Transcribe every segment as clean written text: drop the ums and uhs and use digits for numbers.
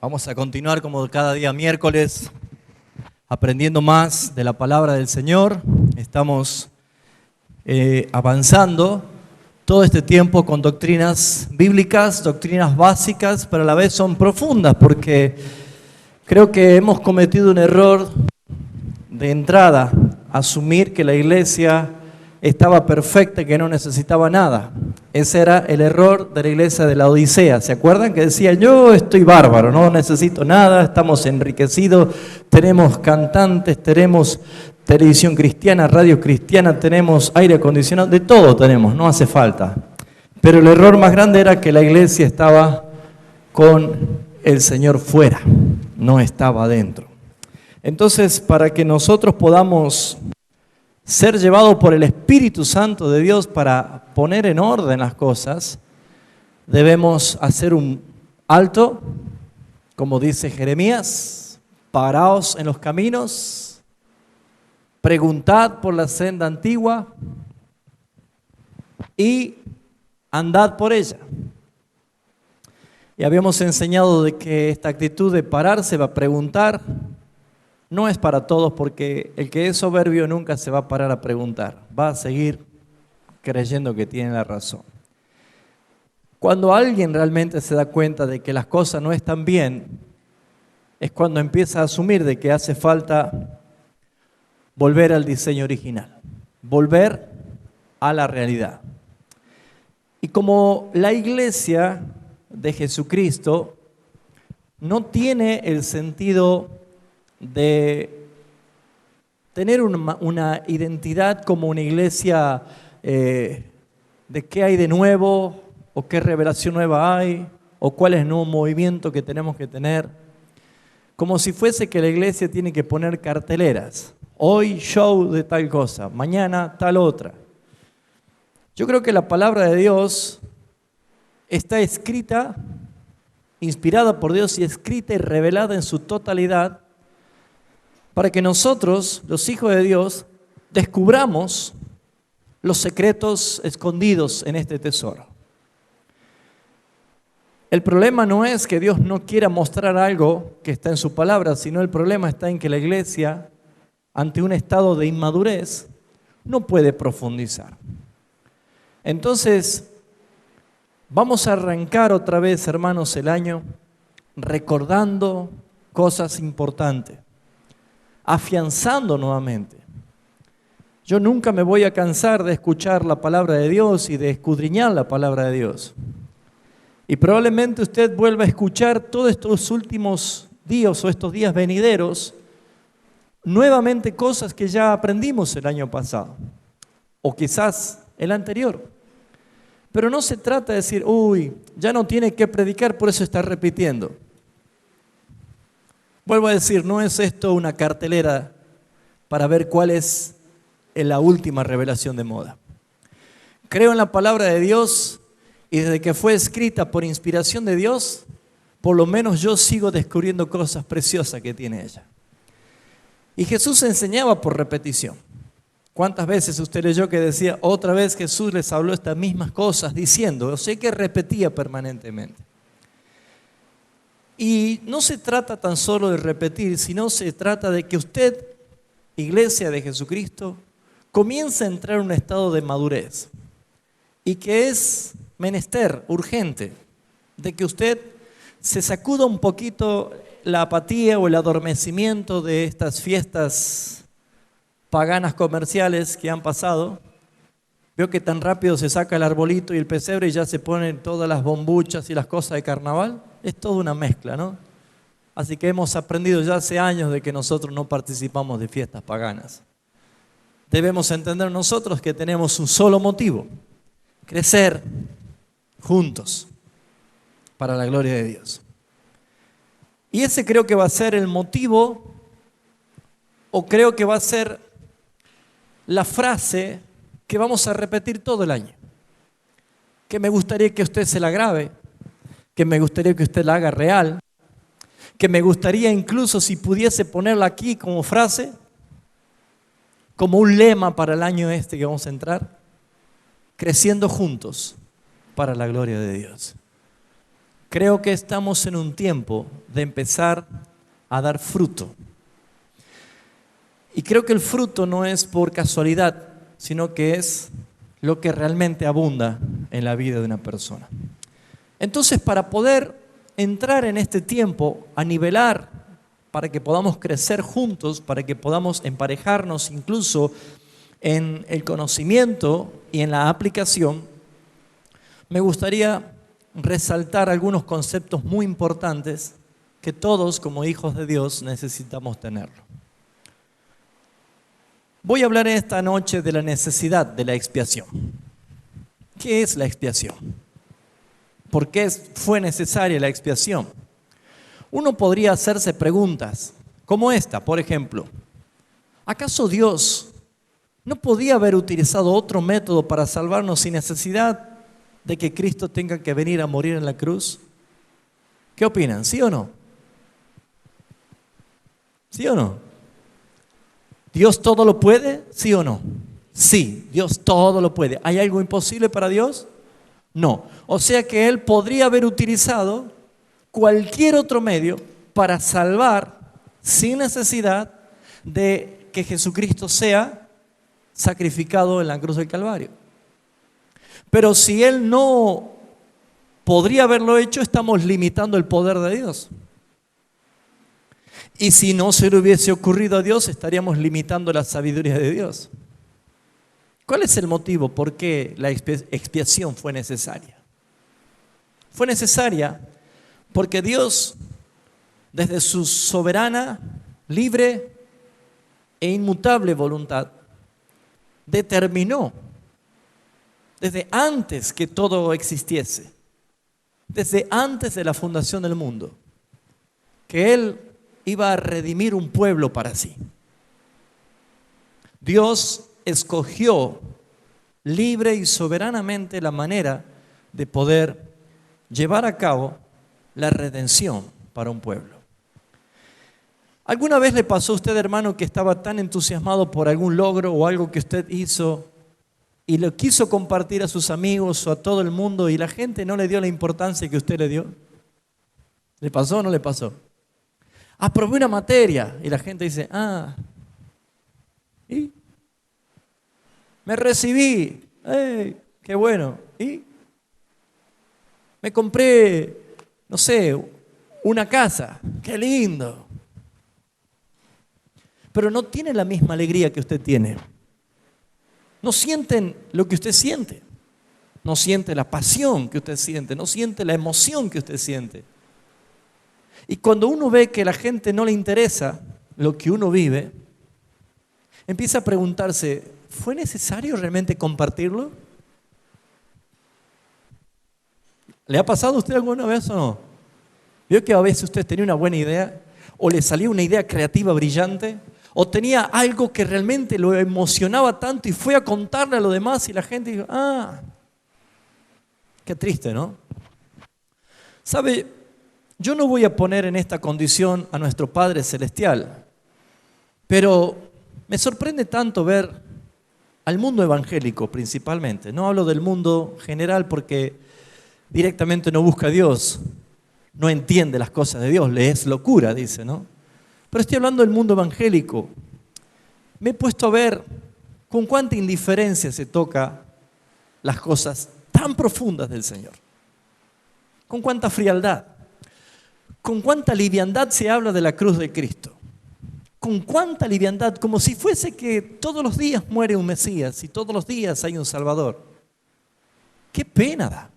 Vamos a continuar como cada día miércoles, aprendiendo más de la palabra del Señor. Estamos avanzando todo este tiempo con doctrinas bíblicas, doctrinas básicas, pero a la vez son profundas, porque creo que hemos cometido un error de entrada, asumir que la iglesia estaba perfecta y que no necesitaba nada. Ese era el error de la iglesia de la Odisea. ¿Se acuerdan? Que decía, yo estoy bárbaro, no necesito nada, estamos enriquecidos, tenemos cantantes, tenemos televisión cristiana, radio cristiana, tenemos aire acondicionado, de todo tenemos, no hace falta. Pero el error más grande era que la iglesia estaba con el Señor fuera, no estaba adentro. Entonces, para que nosotros podamos ser llevados por el Espíritu Santo de Dios para poner en orden las cosas, debemos hacer un alto, como dice Jeremías, paraos en los caminos, preguntad por la senda antigua y andad por ella. Y habíamos enseñado de que esta actitud de pararse, va a preguntar, no es para todos, porque el que es soberbio nunca se va a parar a preguntar, va a seguir creyendo que tiene la razón. Cuando alguien realmente se da cuenta de que las cosas no están bien, es cuando empieza a asumir de que hace falta volver al diseño original, volver a la realidad. Y como la iglesia de Jesucristo no tiene el sentido de tener una identidad como una iglesia de qué hay de nuevo, o qué revelación nueva hay, o cuál es el nuevo movimiento que tenemos que tener, como si fuese que la iglesia tiene que poner carteleras, hoy show de tal cosa, mañana tal otra. Yo creo que la palabra de Dios está escrita, inspirada por Dios y escrita y revelada en su totalidad, para que nosotros, los hijos de Dios, descubramos los secretos escondidos en este tesoro. El problema no es que Dios no quiera mostrar algo que está en su palabra, sino el problema está en que la iglesia, ante un estado de inmadurez, no puede profundizar. Entonces, vamos a arrancar otra vez, hermanos, el año recordando cosas importantes, afianzando nuevamente. Yo nunca me voy a cansar de escuchar la palabra de Dios y de escudriñar la palabra de Dios. Y probablemente usted vuelva a escuchar todos estos últimos días o estos días venideros, nuevamente cosas que ya aprendimos el año pasado, o quizás el anterior. Pero no se trata de decir, ya no tiene que predicar, por eso está repitiendo. Vuelvo a decir, no es esto una cartelera para ver cuál es la última revelación de moda. Creo en la palabra de Dios y desde que fue escrita por inspiración de Dios, por lo menos yo sigo descubriendo cosas preciosas que tiene ella. Y Jesús enseñaba por repetición. ¿Cuántas veces usted leyó que decía, otra vez Jesús les habló estas mismas cosas diciendo? Yo sé que repetía permanentemente. Y no se trata tan solo de repetir, sino se trata de que usted, iglesia de Jesucristo, comience a entrar en un estado de madurez. Y que es menester, urgente, de que usted se sacuda un poquito la apatía o el adormecimiento de estas fiestas paganas comerciales que han pasado. Veo que tan rápido se saca el arbolito y el pesebre y ya se ponen todas las bombuchas y las cosas de carnaval. Es toda una mezcla, ¿no? Así que hemos aprendido ya hace años de que nosotros no participamos de fiestas paganas. Debemos entender nosotros que tenemos un solo motivo: crecer juntos para la gloria de Dios. Y ese creo que va a ser el motivo, o creo que va a ser la frase que vamos a repetir todo el año, que me gustaría que usted se la grabe, que me gustaría que usted la haga real, que me gustaría incluso si pudiese ponerla aquí como frase, como un lema para el año este que vamos a entrar: creciendo juntos para la gloria de Dios. Creo que estamos en un tiempo de empezar a dar fruto. Y creo que el fruto no es por casualidad, sino que es lo que realmente abunda en la vida de una persona. Entonces, para poder entrar en este tiempo, a nivelar, para que podamos crecer juntos, para que podamos emparejarnos incluso en el conocimiento y en la aplicación, me gustaría resaltar algunos conceptos muy importantes que todos como hijos de Dios necesitamos tenerlo. Voy a hablar esta noche de la necesidad de la expiación. ¿Qué es la expiación? ¿Por qué fue necesaria la expiación? Uno podría hacerse preguntas como esta, por ejemplo. ¿Acaso Dios no podía haber utilizado otro método para salvarnos sin necesidad de que Cristo tenga que venir a morir en la cruz? ¿Qué opinan? ¿Sí o no? ¿Sí o no? ¿Dios todo lo puede? ¿Sí o no? Sí, Dios todo lo puede. ¿Hay algo imposible para Dios? No. O sea que Él podría haber utilizado cualquier otro medio para salvar sin necesidad de que Jesucristo sea sacrificado en la cruz del Calvario. Pero si Él no podría haberlo hecho, estamos limitando el poder de Dios. Y si no se le hubiese ocurrido a Dios, estaríamos limitando la sabiduría de Dios. ¿Cuál es el motivo por qué la expiación fue necesaria? Fue necesaria porque Dios, desde su soberana, libre e inmutable voluntad, determinó, desde antes que todo existiese, desde antes de la fundación del mundo, que Él iba a redimir un pueblo para sí. Dios escogió libre y soberanamente la manera de poder llevar a cabo la redención para un pueblo. ¿Alguna vez le pasó a usted, hermano, que estaba tan entusiasmado por algún logro o algo que usted hizo y lo quiso compartir a sus amigos o a todo el mundo y la gente no le dio la importancia que usted le dio? ¿Le pasó o no le pasó? Aprobé una materia y la gente dice, ¿y? Me recibí, ¡hey! ¡Qué bueno! ¿Y? Me compré, no sé, una casa, ¡qué lindo! Pero no tienen la misma alegría que usted tiene. No sienten lo que usted siente. No siente la pasión que usted siente. No siente la emoción que usted siente. Y cuando uno ve que a la gente no le interesa lo que uno vive, empieza a preguntarse, ¿fue necesario realmente compartirlo? ¿Le ha pasado a usted alguna vez o no? ¿Vio que a veces usted tenía una buena idea o le salió una idea creativa brillante o tenía algo que realmente lo emocionaba tanto y fue a contarle a los demás y la gente dijo, qué triste, ¿no? ¿Sabe? Yo no voy a poner en esta condición a nuestro Padre Celestial, pero me sorprende tanto ver al mundo evangélico principalmente. No hablo del mundo general porque directamente no busca a Dios, no entiende las cosas de Dios, le es locura, dice, ¿no? Pero estoy hablando del mundo evangélico. Me he puesto a ver con cuánta indiferencia se toca las cosas tan profundas del Señor. Con cuánta frialdad. Con cuánta liviandad se habla de la cruz de Cristo. Con cuánta liviandad, como si fuese que todos los días muere un Mesías y todos los días hay un Salvador. ¡Qué pena da!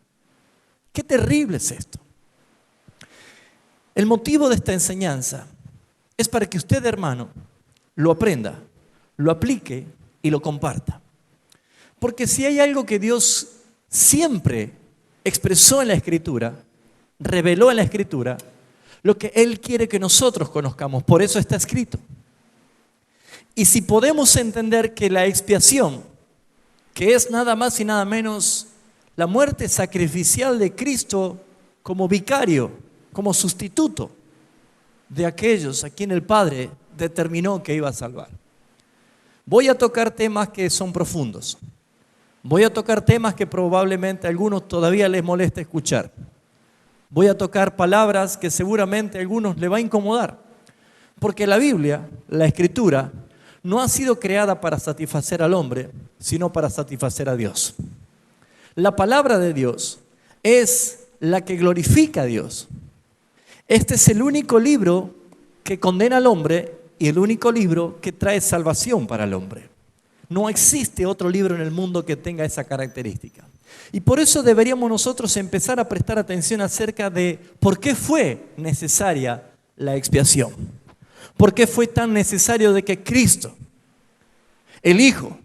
¡Qué terrible es esto! El motivo de esta enseñanza es para que usted, hermano, lo aprenda, lo aplique y lo comparta. Porque si hay algo que Dios siempre expresó en la Escritura, reveló en la Escritura, lo que Él quiere que nosotros conozcamos, por eso está escrito. Y si podemos entender que la expiación, que es nada más y nada menos la muerte sacrificial de Cristo como vicario, como sustituto de aquellos a quien el Padre determinó que iba a salvar. Voy a tocar temas que son profundos. Voy a tocar temas que probablemente a algunos todavía les molesta escuchar. Voy a tocar palabras que seguramente a algunos le va a incomodar, porque la Biblia, la Escritura, no ha sido creada para satisfacer al hombre, sino para satisfacer a Dios. La palabra de Dios es la que glorifica a Dios. Este es el único libro que condena al hombre y el único libro que trae salvación para el hombre. No existe otro libro en el mundo que tenga esa característica. Y por eso deberíamos nosotros empezar a prestar atención acerca de por qué fue necesaria la expiación. ¿Por qué fue tan necesario de que Cristo, el Hijo,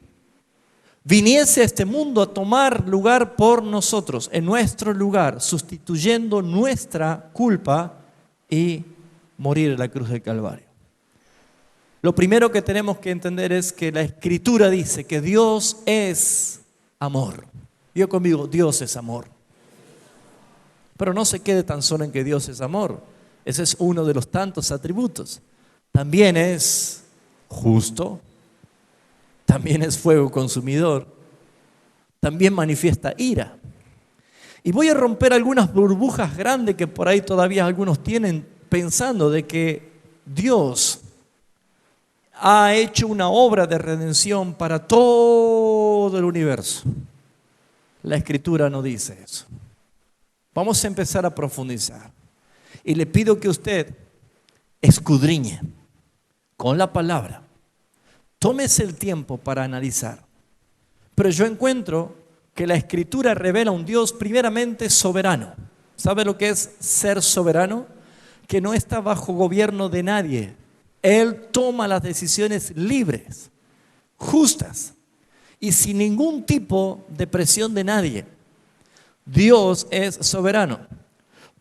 viniese a este mundo a tomar lugar por nosotros, en nuestro lugar, sustituyendo nuestra culpa y morir en la cruz del Calvario? Lo primero que tenemos que entender es que la Escritura dice que Dios es amor. Diga conmigo, Dios es amor. Pero no se quede tan solo en que Dios es amor. Ese es uno de los tantos atributos. También es justo, también es fuego consumidor, también manifiesta ira. Y voy a romper algunas burbujas grandes que por ahí todavía algunos tienen pensando de que Dios ha hecho una obra de redención para todo el universo. La Escritura no dice eso. Vamos a empezar a profundizar. Y le pido que usted escudriñe con la palabra. Tómese el tiempo para analizar. Pero yo encuentro que la Escritura revela un Dios primeramente soberano. ¿Sabe lo que es ser soberano? Que no está bajo gobierno de nadie. Él toma las decisiones libres, justas y sin ningún tipo de presión de nadie. Dios es soberano.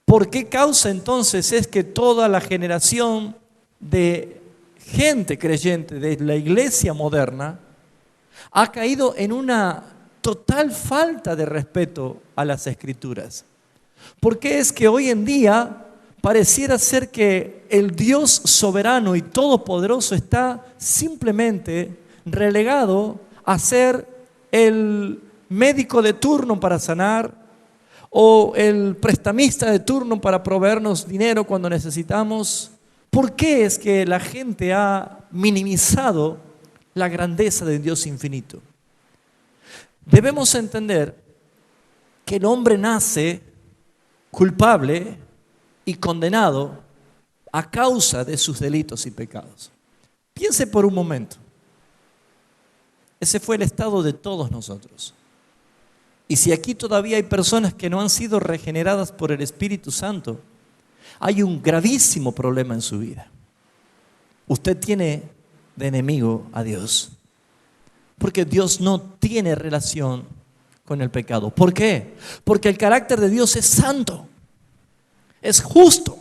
¿Por qué causa entonces es que toda la generación de gente creyente de la iglesia moderna ha caído en una total falta de respeto a las Escrituras? ¿Por qué es que hoy en día pareciera ser que el Dios soberano y todopoderoso está simplemente relegado a ser el médico de turno para sanar o el prestamista de turno para proveernos dinero cuando necesitamos? ¿Por qué es que la gente ha minimizado la grandeza de Dios infinito? Debemos entender que el hombre nace culpable y condenado a causa de sus delitos y pecados. Piense por un momento. Ese fue el estado de todos nosotros. Y si aquí todavía hay personas que no han sido regeneradas por el Espíritu Santo, hay un gravísimo problema en su vida. Usted tiene de enemigo a Dios, porque Dios no tiene relación con el pecado. ¿Por qué? Porque el carácter de Dios es santo. Es justo,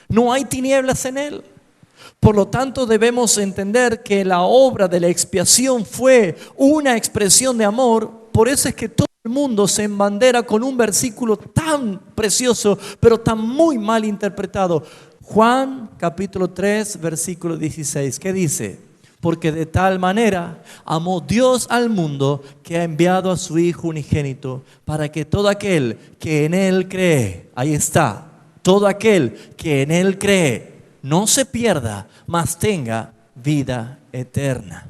no hay tinieblas en él. Por lo tanto, debemos entender que la obra de la expiación fue una expresión de amor. Por eso es que todo el mundo se embandera con un versículo tan precioso, pero tan muy mal interpretado. Juan capítulo 3, versículo 16, ¿qué dice? Porque de tal manera amó Dios al mundo que ha enviado a su Hijo unigénito para que todo aquel que en Él cree, ahí está, todo aquel que en Él cree no se pierda, mas tenga vida eterna.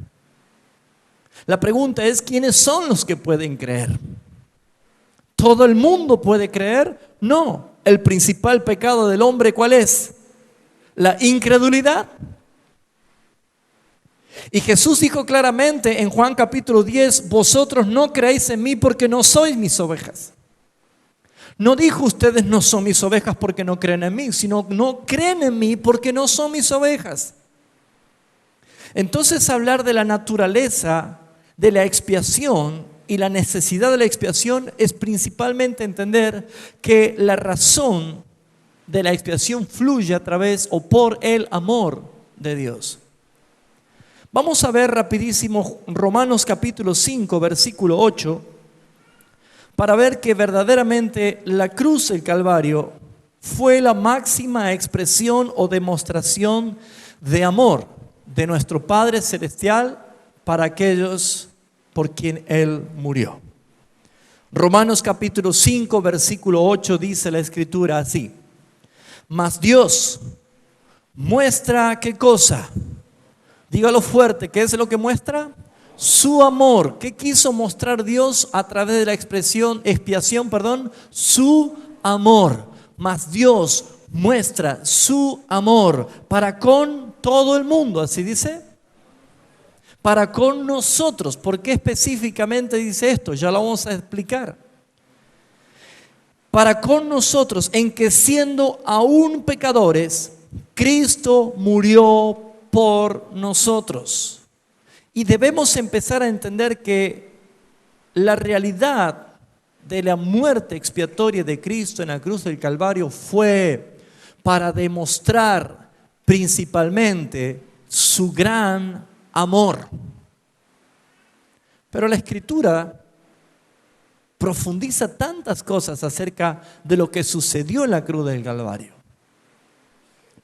La pregunta es, ¿quiénes son los que pueden creer? ¿Todo el mundo puede creer? No. El principal pecado del hombre, ¿cuál es? La incredulidad. Y Jesús dijo claramente en Juan capítulo 10, vosotros no creéis en mí porque no sois mis ovejas. No dijo ustedes no son mis ovejas porque no creen en mí, sino no creen en mí porque no son mis ovejas. Entonces hablar de la naturaleza de la expiación y la necesidad de la expiación es principalmente entender que la razón de la expiación fluye a través o por el amor de Dios. Vamos a ver rapidísimo Romanos capítulo 5, versículo 8, para ver que verdaderamente la cruz del Calvario fue la máxima expresión o demostración de amor de nuestro Padre Celestial para aquellos por quien Él murió. Romanos capítulo 5, versículo 8 dice la Escritura así: mas Dios muestra, ¿qué cosa? Dígalo fuerte, ¿qué es lo que muestra? Su amor. ¿Qué quiso mostrar Dios a través de la expiación? Su amor. Mas Dios muestra su amor para con todo el mundo, así dice. Para con nosotros. ¿Por qué específicamente dice esto? Ya lo vamos a explicar. Para con nosotros, en que siendo aún pecadores, Cristo murió por nosotros. Y debemos empezar a entender que la realidad de la muerte expiatoria de Cristo en la cruz del Calvario fue para demostrar principalmente su gran amor. Pero la Escritura profundiza tantas cosas acerca de lo que sucedió en la cruz del Calvario.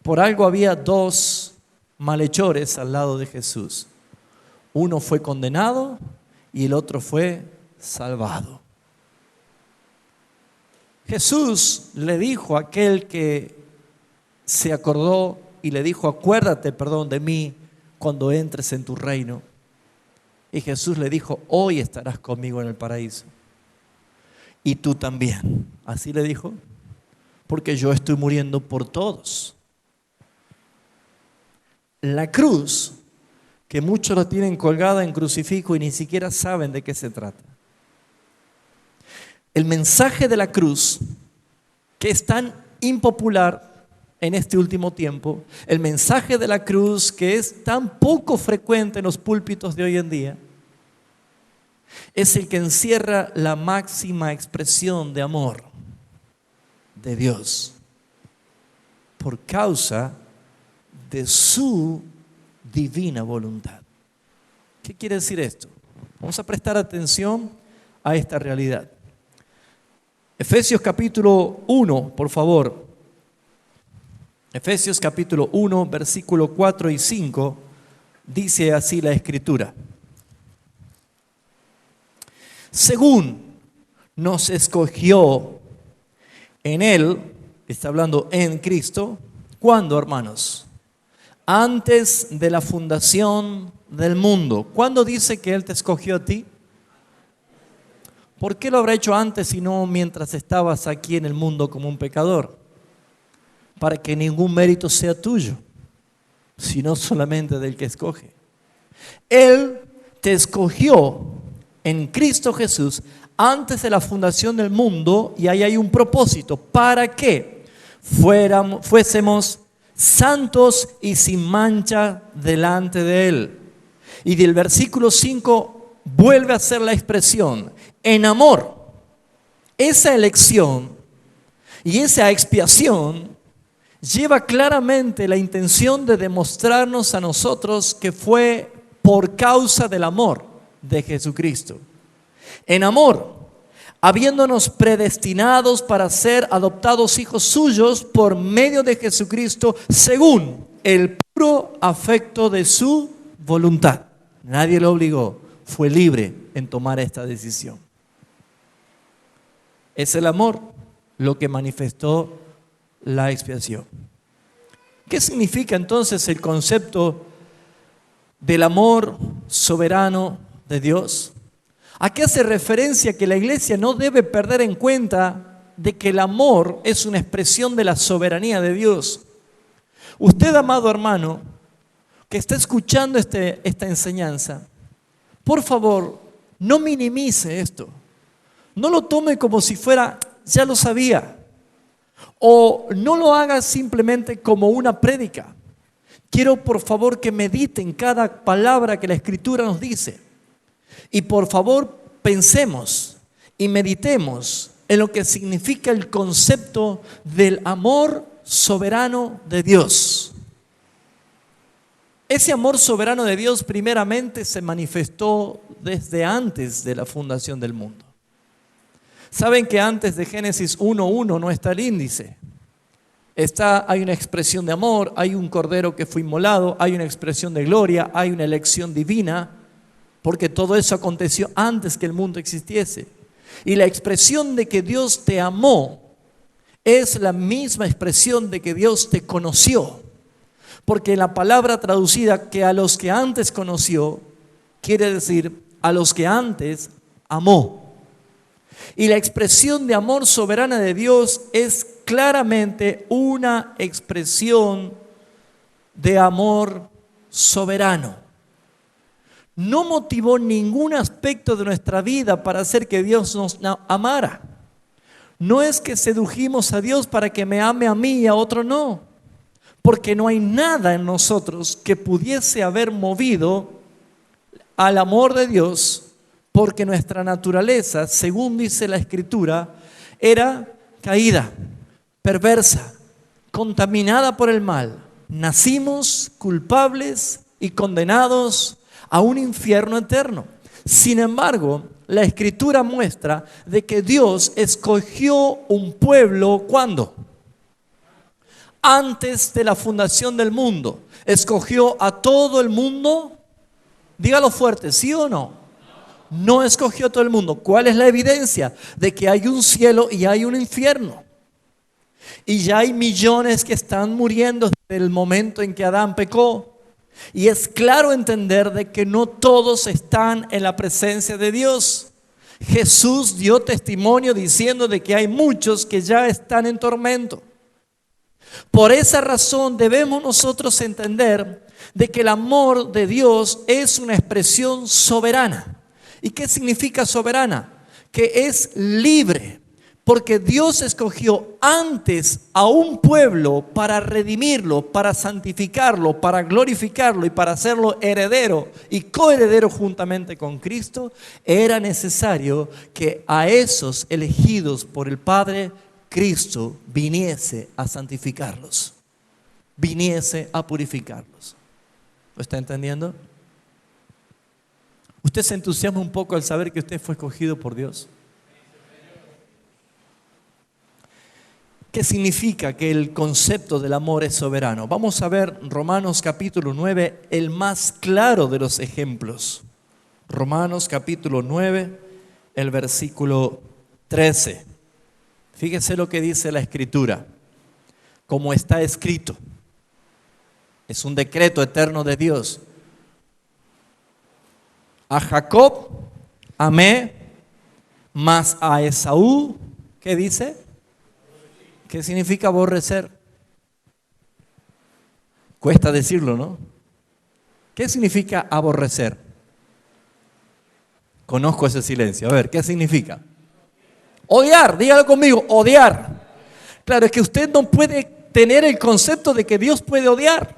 Por algo había dos malhechores al lado de Jesús. Uno fue condenado y el otro fue salvado. Jesús le dijo a aquel que se acordó y le dijo: acuérdate, de mí cuando entres en tu reino. Y Jesús le dijo: hoy estarás conmigo en el paraíso. Y tú también. Así le dijo, porque yo estoy muriendo por todos. La cruz, que muchos la tienen colgada en crucifijo y ni siquiera saben de qué se trata. El mensaje de la cruz, que es tan impopular en este último tiempo, el mensaje de la cruz que es tan poco frecuente en los púlpitos de hoy en día, es el que encierra la máxima expresión de amor de Dios por causa de su divina voluntad. ¿Qué quiere decir esto? Vamos a prestar atención a esta realidad. Efesios capítulo 1, por favor. Efesios capítulo 1, versículo 4 y 5, dice así la Escritura: según nos escogió en Él, está hablando en Cristo, ¿cuándo, hermanos? Antes de la fundación del mundo. ¿Cuándo dice que Él te escogió a ti? ¿Por qué lo habrá hecho antes y no mientras estabas aquí en el mundo como un pecador? Para que ningún mérito sea tuyo, sino solamente del que escoge. Él te escogió en Cristo Jesús antes de la fundación del mundo, y ahí hay un propósito: para que fuésemos santos y sin mancha delante de Él. Y del versículo 5 vuelve a hacer la expresión: en amor. Esa elección y esa expiación lleva claramente la intención de demostrarnos a nosotros que fue por causa del amor de Jesucristo. En amor, habiéndonos predestinados para ser adoptados hijos suyos por medio de Jesucristo, según el puro afecto de su voluntad. Nadie lo obligó, fue libre en tomar esta decisión. Es el amor lo que manifestó la expiación. ¿Qué significa entonces el concepto del amor soberano de Dios? ¿A qué hace referencia que la iglesia no debe perder en cuenta de que el amor es una expresión de la soberanía de Dios? Usted, amado hermano, que está escuchando esta enseñanza, por favor, no minimice esto. No lo tome como si fuera, ya lo sabía. O no lo haga simplemente como una prédica. Quiero, por favor, que medite en cada palabra que la Escritura nos dice. Y por favor, pensemos y meditemos en lo que significa el concepto del amor soberano de Dios. Ese amor soberano de Dios primeramente se manifestó desde antes de la fundación del mundo. Saben que antes de Génesis 1:1 no está el índice. Hay una expresión de amor, hay un cordero que fue inmolado, hay una expresión de gloria, hay una elección divina, porque todo eso aconteció antes que el mundo existiese. Y la expresión de que Dios te amó es la misma expresión de que Dios te conoció. Porque la palabra traducida que a los que antes conoció, quiere decir a los que antes amó. Y la expresión de amor soberana de Dios es claramente una expresión de amor soberano. No motivó ningún aspecto de nuestra vida para hacer que Dios nos amara. No es que sedujimos a Dios para que me ame a mí y a otro no. Porque no hay nada en nosotros que pudiese haber movido al amor de Dios, porque nuestra naturaleza, según dice la Escritura, era caída, perversa, contaminada por el mal. Nacimos culpables y condenados a un infierno eterno. Sin embargo, la Escritura muestra de que Dios escogió un pueblo, ¿cuándo? Antes de la fundación del mundo. ¿Escogió a todo el mundo? Dígalo fuerte, ¿sí o no? No escogió a todo el mundo. ¿Cuál es la evidencia? De que hay un cielo y hay un infierno. Y ya hay millones que están muriendo desde el momento en que Adán pecó. Y es claro entender de que no todos están en la presencia de Dios. Jesús dio testimonio diciendo de que hay muchos que ya están en tormento. Por esa razón debemos nosotros entender de que el amor de Dios es una expresión soberana. ¿Y qué significa soberana? Que es libre, porque Dios escogió antes a un pueblo para redimirlo, para santificarlo, para glorificarlo y para hacerlo heredero y coheredero juntamente con Cristo. Era necesario que a esos elegidos por el Padre, Cristo viniese a santificarlos, viniese a purificarlos. ¿Lo está entendiendo? ¿Usted se entusiasma un poco al saber que usted fue escogido por Dios? ¿Qué significa que el concepto del amor es soberano? Vamos a ver Romanos capítulo 9, el más claro de los ejemplos. Romanos capítulo 9, el versículo 13. Fíjese lo que dice la Escritura, como está escrito. Es un decreto eterno de Dios. A Jacob amé, mas a Esaú, ¿qué dice? ¿Qué significa aborrecer? Cuesta decirlo, ¿no? ¿Qué significa aborrecer? Conozco ese silencio. A ver, ¿qué significa? Odiar, dígalo conmigo, odiar. Claro, es que usted no puede tener el concepto de que Dios puede odiar.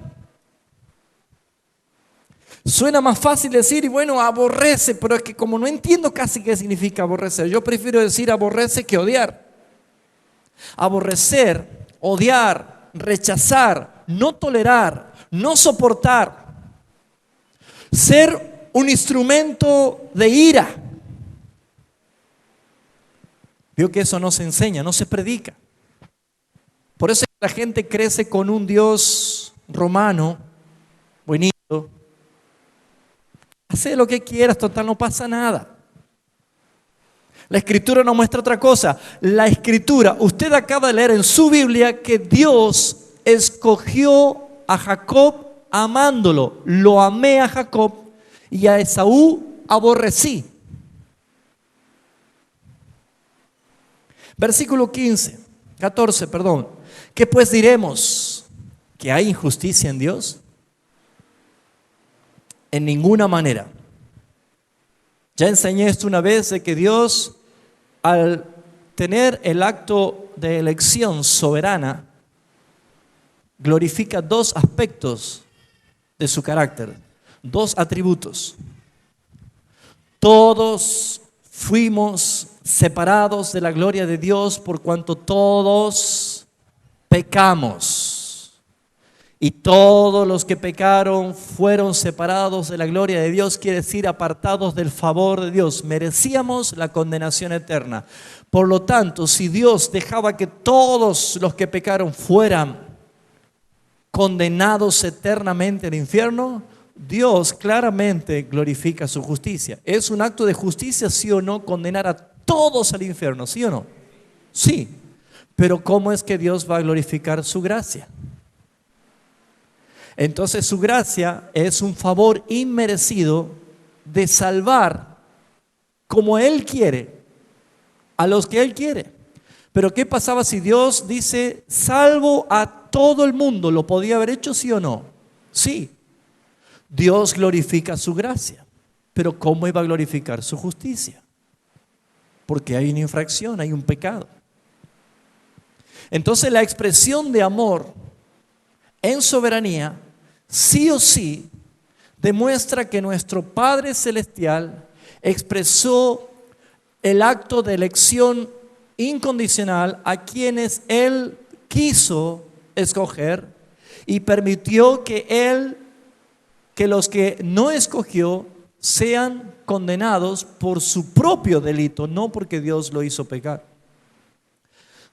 Suena más fácil decir, y bueno, aborrece, pero es que como no entiendo casi qué significa aborrecer, yo prefiero decir aborrece que odiar. Aborrecer, odiar, rechazar, no tolerar, no soportar. Ser un instrumento de ira. Vio que eso no se enseña, no se predica. Por eso la gente crece con un Dios romano, bonito. Hace lo que quieras, total, no pasa nada. La Escritura nos muestra otra cosa. La Escritura, usted acaba de leer en su Biblia que Dios escogió a Jacob amándolo. Lo amé a Jacob y a Esaú aborrecí. Versículo 14. ¿Qué pues diremos? ¿Que hay injusticia en Dios? En ninguna manera. Ya enseñé esto una vez de que Dios, al tener el acto de elección soberana, glorifica dos aspectos de su carácter, dos atributos. Todos fuimos separados de la gloria de Dios por cuanto todos pecamos. Y todos los que pecaron fueron separados de la gloria de Dios, quiere decir apartados del favor de Dios. Merecíamos la condenación eterna. Por lo tanto, si Dios dejaba que todos los que pecaron fueran condenados eternamente al infierno, Dios claramente glorifica su justicia. ¿Es un acto de justicia, sí o no, condenar a todos al infierno, ¿sí o no? Sí, pero ¿cómo es que Dios va a glorificar su gracia? Entonces su gracia es un favor inmerecido de salvar como Él quiere, a los que Él quiere. Pero ¿qué pasaba si Dios dice, salvo a todo el mundo? ¿Lo podía haber hecho, sí o no? Sí. Dios glorifica su gracia. Pero ¿cómo iba a glorificar su justicia? Porque hay una infracción, hay un pecado. Entonces la expresión de amor en soberanía, sí o sí, demuestra que nuestro Padre Celestial expresó el acto de elección incondicional a quienes Él quiso escoger y permitió que los que no escogió sean condenados por su propio delito, no porque Dios lo hizo pecar.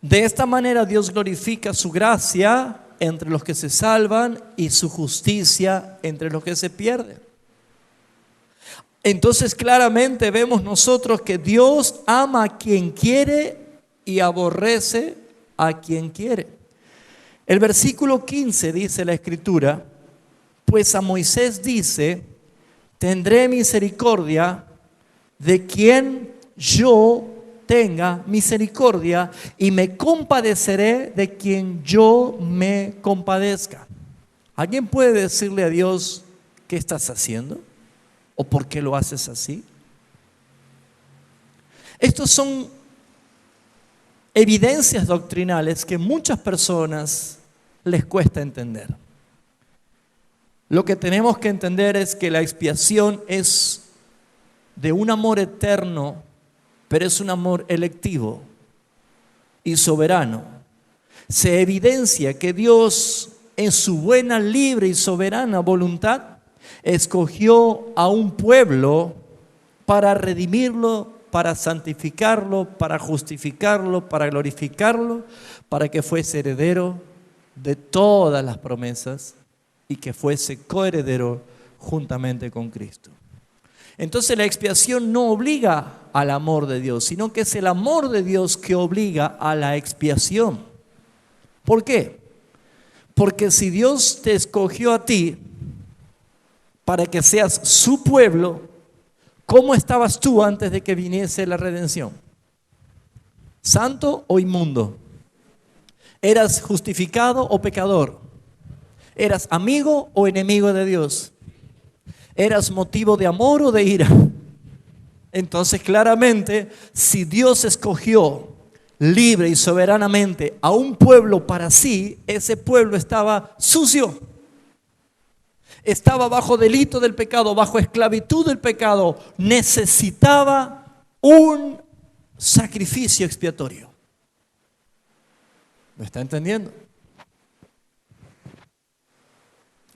De esta manera Dios glorifica su gracia entre los que se salvan y su justicia entre los que se pierden. Entonces claramente vemos nosotros que Dios ama a quien quiere y aborrece a quien quiere. El versículo 15 dice la Escritura, pues a Moisés dice, tendré misericordia de quien yo tenga misericordia y me compadeceré de quien yo me compadezca. ¿Alguien puede decirle a Dios qué estás haciendo? ¿O por qué lo haces así? Estos son evidencias doctrinales que muchas personas les cuesta entender. Lo que tenemos que entender es que la expiación es de un amor eterno, pero es un amor electivo y soberano. Se evidencia que Dios, en su buena, libre y soberana voluntad, escogió a un pueblo para redimirlo, para santificarlo, para justificarlo, para glorificarlo, para que fuese heredero de todas las promesas y que fuese coheredero juntamente con Cristo. Entonces la expiación no obliga al amor de Dios, sino que es el amor de Dios que obliga a la expiación. ¿Por qué? Porque si Dios te escogió a ti para que seas su pueblo, ¿cómo estabas tú antes de que viniese la redención? ¿Santo o inmundo? ¿Eras justificado o pecador? ¿Eras amigo o enemigo de Dios? ¿Eras motivo de amor o de ira? Entonces claramente, si Dios escogió libre y soberanamente a un pueblo para sí, ese pueblo estaba sucio. Estaba bajo delito del pecado, bajo esclavitud del pecado. Necesitaba un sacrificio expiatorio. ¿Me está entendiendo?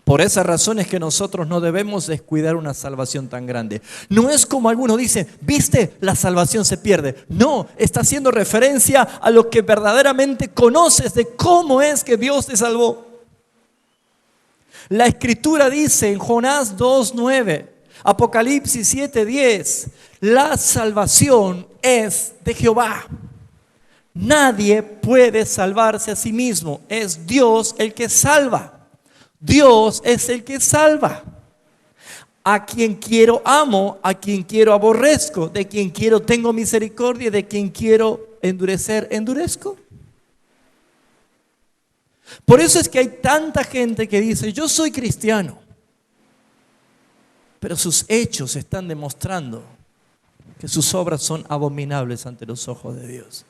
Por esa razón es que nosotros no debemos descuidar una salvación tan grande. No es como algunos dicen, ¿viste? La salvación se pierde. No, está haciendo referencia a lo que verdaderamente conoces de cómo es que Dios te salvó. La Escritura dice en Jonás 2:9, Apocalipsis 7:10, la salvación es de Jehová. Nadie puede salvarse a sí mismo, es Dios el que salva. Dios es el que salva. A quien quiero amo, a quien quiero aborrezco, de quien quiero tengo misericordia, de quien quiero endurecer, endurezco. Por eso es que hay tanta gente que dice, yo soy cristiano, pero sus hechos están demostrando que sus obras son abominables ante los ojos de Dios.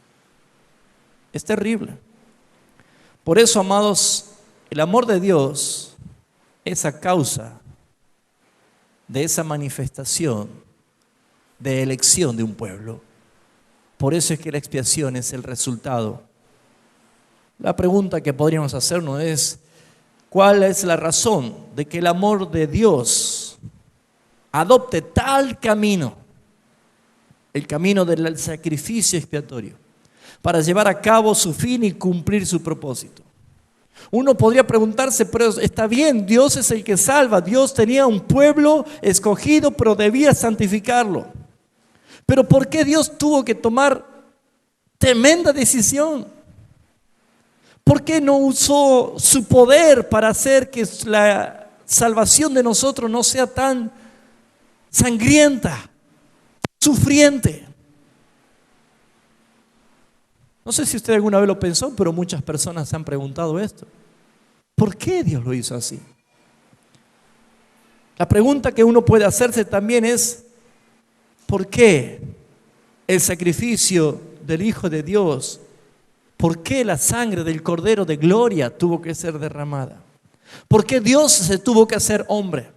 Es terrible. Por eso, amados, el amor de Dios es a causa de esa manifestación de elección de un pueblo. Por eso es que la expiación es el resultado. La pregunta que podríamos hacernos es, ¿cuál es la razón de que el amor de Dios adopte tal camino, el camino del sacrificio expiatorio, para llevar a cabo su fin y cumplir su propósito? Uno podría preguntarse, pero está bien, Dios es el que salva. Dios tenía un pueblo escogido, pero debía santificarlo. Pero ¿por qué Dios tuvo que tomar tremenda decisión? ¿Por qué no usó su poder para hacer que la salvación de nosotros no sea tan sangrienta, sufriente? No sé si usted alguna vez lo pensó, pero muchas personas se han preguntado esto. ¿Por qué Dios lo hizo así? La pregunta que uno puede hacerse también es, ¿por qué el sacrificio del Hijo de Dios? ¿Por qué la sangre del Cordero de Gloria tuvo que ser derramada? ¿Por qué Dios se tuvo que hacer hombre?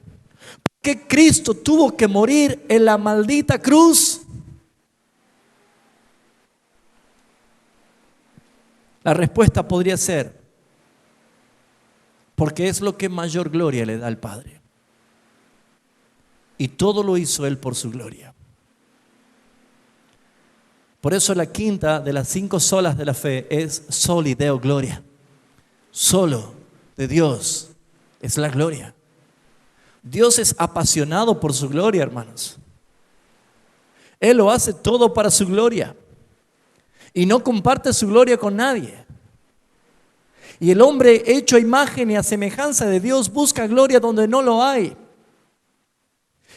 ¿Por qué Cristo tuvo que morir en la maldita cruz? La respuesta podría ser, porque es lo que mayor gloria le da al Padre. Y todo lo hizo Él por su gloria. Por eso la quinta de las 5 solas de la fe es soli Deo gloria. Solo de Dios es la gloria. Dios es apasionado por su gloria, hermanos. Él lo hace todo para su gloria. Y no comparte su gloria con nadie. Y el hombre hecho a imagen y a semejanza de Dios busca gloria donde no lo hay.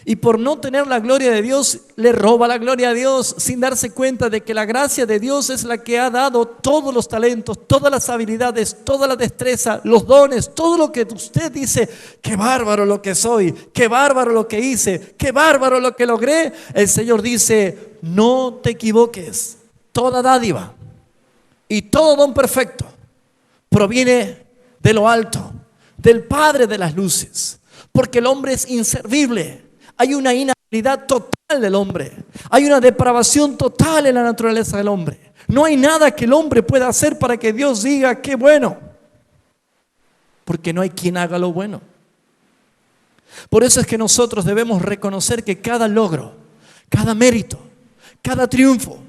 Y por no tener la gloria de Dios, le roba la gloria a Dios sin darse cuenta de que la gracia de Dios es la que ha dado todos los talentos, todas las habilidades, toda la destreza, los dones, todo lo que usted dice, qué bárbaro lo que soy, qué bárbaro lo que hice, qué bárbaro lo que logré. El Señor dice, no te equivoques, toda dádiva y todo don perfecto proviene de lo alto, del Padre de las luces, porque el hombre es inservible. Hay una inhabilidad total del hombre. Hay una depravación total en la naturaleza del hombre. No hay nada que el hombre pueda hacer para que Dios diga qué bueno. Porque no hay quien haga lo bueno. Por eso es que nosotros debemos reconocer que cada logro, cada mérito, cada triunfo,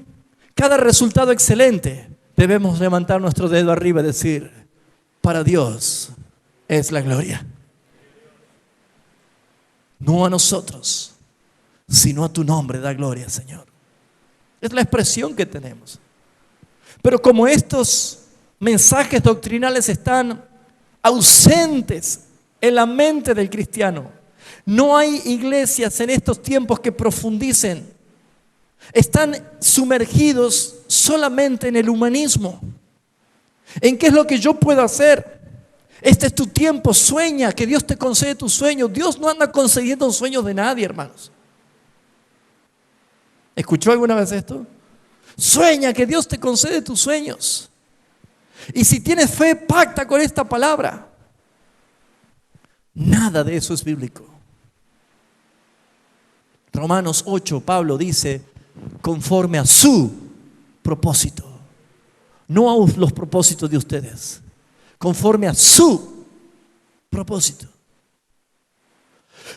cada resultado excelente, debemos levantar nuestro dedo arriba y decir, para Dios es la gloria. No a nosotros, sino a tu nombre da gloria, Señor. Es la expresión que tenemos. Pero como estos mensajes doctrinales están ausentes en la mente del cristiano, no hay iglesias en estos tiempos que profundicen. Están sumergidos solamente en el humanismo. ¿En qué es lo que yo puedo hacer? Este es tu tiempo, sueña, que Dios te concede tus sueños. Dios no anda concediendo sueños de nadie, hermanos. ¿Escuchó alguna vez esto? Sueña, que Dios te concede tus sueños. Y si tienes fe, pacta con esta palabra. Nada de eso es bíblico. Romanos 8, Pablo dice, conforme a su propósito, no a los propósitos de ustedes. Conforme a su propósito.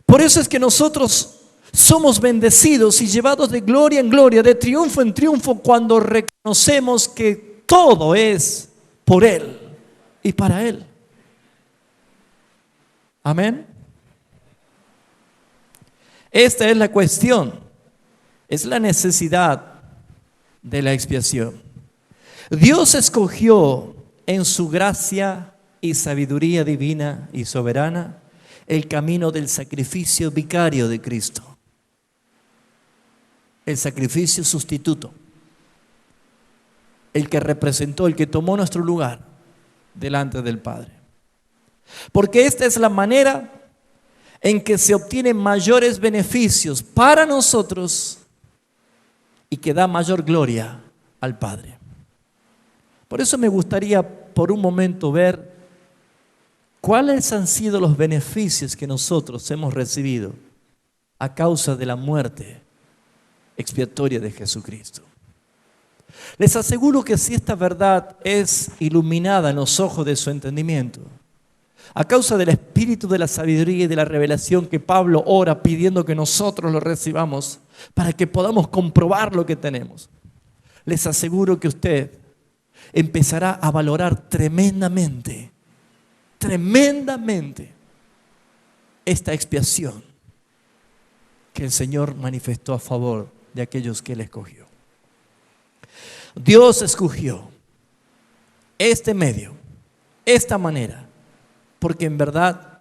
Por eso es que nosotros somos bendecidos y llevados de gloria en gloria, de triunfo en triunfo, cuando reconocemos que todo es por Él y para Él. Amén. Esta es la cuestión, es la necesidad de la expiación. Dios escogió en su gracia y sabiduría divina y soberana el camino del sacrificio vicario de Cristo, el sacrificio sustituto, el que representó, el que tomó nuestro lugar delante del Padre. Porque esta es la manera en que se obtienen mayores beneficios para nosotros y que da mayor gloria al Padre. Por eso me gustaría por un momento ver cuáles han sido los beneficios que nosotros hemos recibido a causa de la muerte expiatoria de Jesucristo. Les aseguro que si esta verdad es iluminada en los ojos de su entendimiento, a causa del espíritu de la sabiduría y de la revelación que Pablo ora pidiendo que nosotros lo recibamos para que podamos comprobar lo que tenemos, les aseguro que usted empezará a valorar tremendamente esta expiación que el Señor manifestó a favor de aquellos que Él escogió. Dios escogió este medio, esta manera, porque en verdad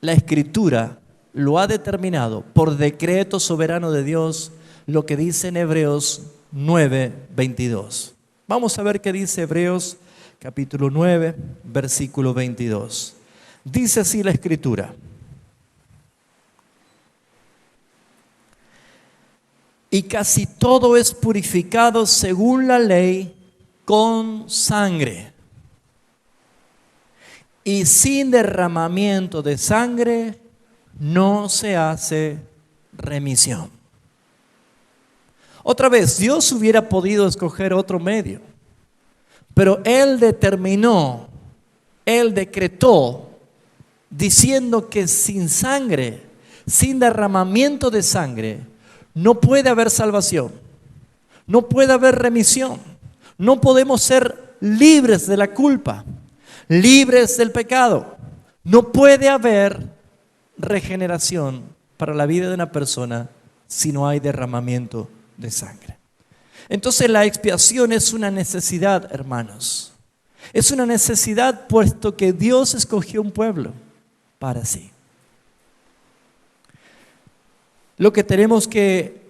la Escritura lo ha determinado por decreto soberano de Dios, lo que dice en Hebreos 9:22. Vamos a ver qué dice Hebreos capítulo 9, versículo 22. Dice así la Escritura: y casi todo es purificado según la ley con sangre, y sin derramamiento de sangre no se hace remisión. Otra vez, Dios hubiera podido escoger otro medio, pero Él determinó, Él decretó, diciendo que sin sangre, sin derramamiento de sangre, no puede haber salvación, no puede haber remisión, no podemos ser libres de la culpa, libres del pecado. No puede haber regeneración para la vida de una persona si no hay derramamiento de sangre. Entonces la expiación es una necesidad, hermanos. Es una necesidad puesto que Dios escogió un pueblo para sí. Lo que tenemos que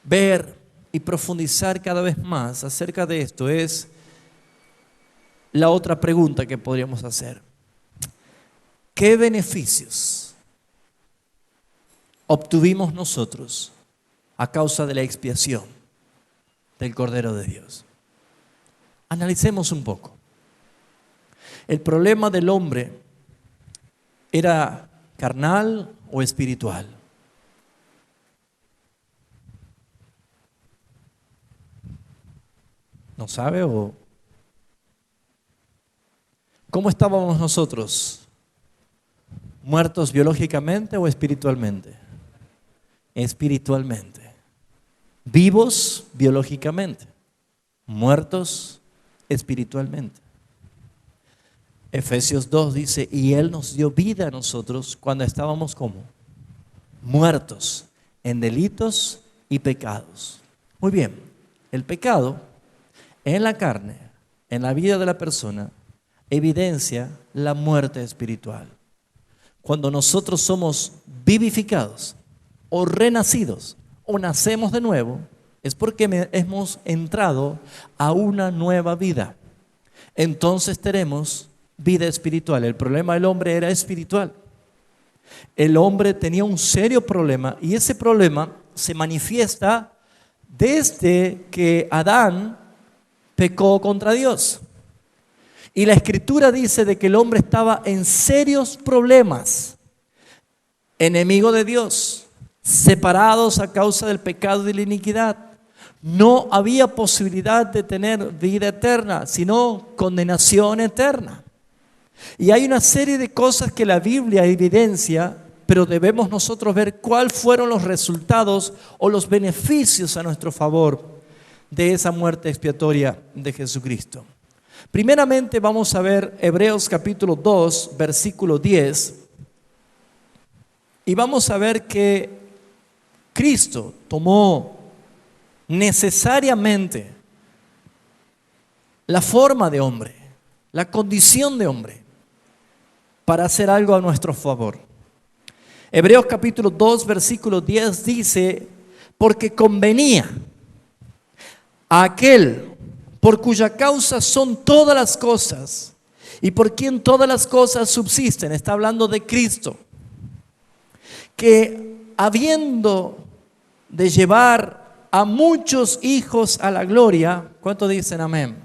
ver y profundizar cada vez más acerca de esto es la otra pregunta que podríamos hacer. ¿Qué beneficios obtuvimos nosotros a causa de la expiación del Cordero de Dios? Analicemos un poco. ¿El problema del hombre era carnal o espiritual? ¿No sabe o cómo estábamos nosotros? ¿Muertos biológicamente o espiritualmente? Espiritualmente. Vivos biológicamente, muertos espiritualmente. Efesios 2 dice, y Él nos dio vida a nosotros cuando estábamos como muertos en delitos y pecados. Muy bien, el pecado en la carne, en la vida de la persona, evidencia la muerte espiritual. Cuando nosotros somos vivificados o renacidos o nacemos de nuevo, es porque hemos entrado a una nueva vida. Entonces tenemos vida espiritual. El problema del hombre era espiritual. El hombre tenía un serio problema y ese problema se manifiesta desde que Adán pecó contra Dios. Y la Escritura dice de que el hombre estaba en serios problemas, enemigo de Dios, separados a causa del pecado y la iniquidad. No había posibilidad de tener vida eterna, sino condenación eterna. Y hay una serie de cosas que la Biblia evidencia, pero debemos nosotros ver cuáles fueron los resultados o los beneficios a nuestro favor de esa muerte expiatoria de Jesucristo. Primeramente vamos a ver Hebreos capítulo 2, versículo 10. Y vamos a ver que Cristo tomó necesariamente la forma de hombre, la condición de hombre, para hacer algo a nuestro favor. Hebreos capítulo 2, versículo 10 dice, porque convenía a aquel por cuya causa son todas las cosas y por quien todas las cosas subsisten, está hablando de Cristo, que habiendo de llevar a muchos hijos a la gloria, ¿cuántos dicen amén?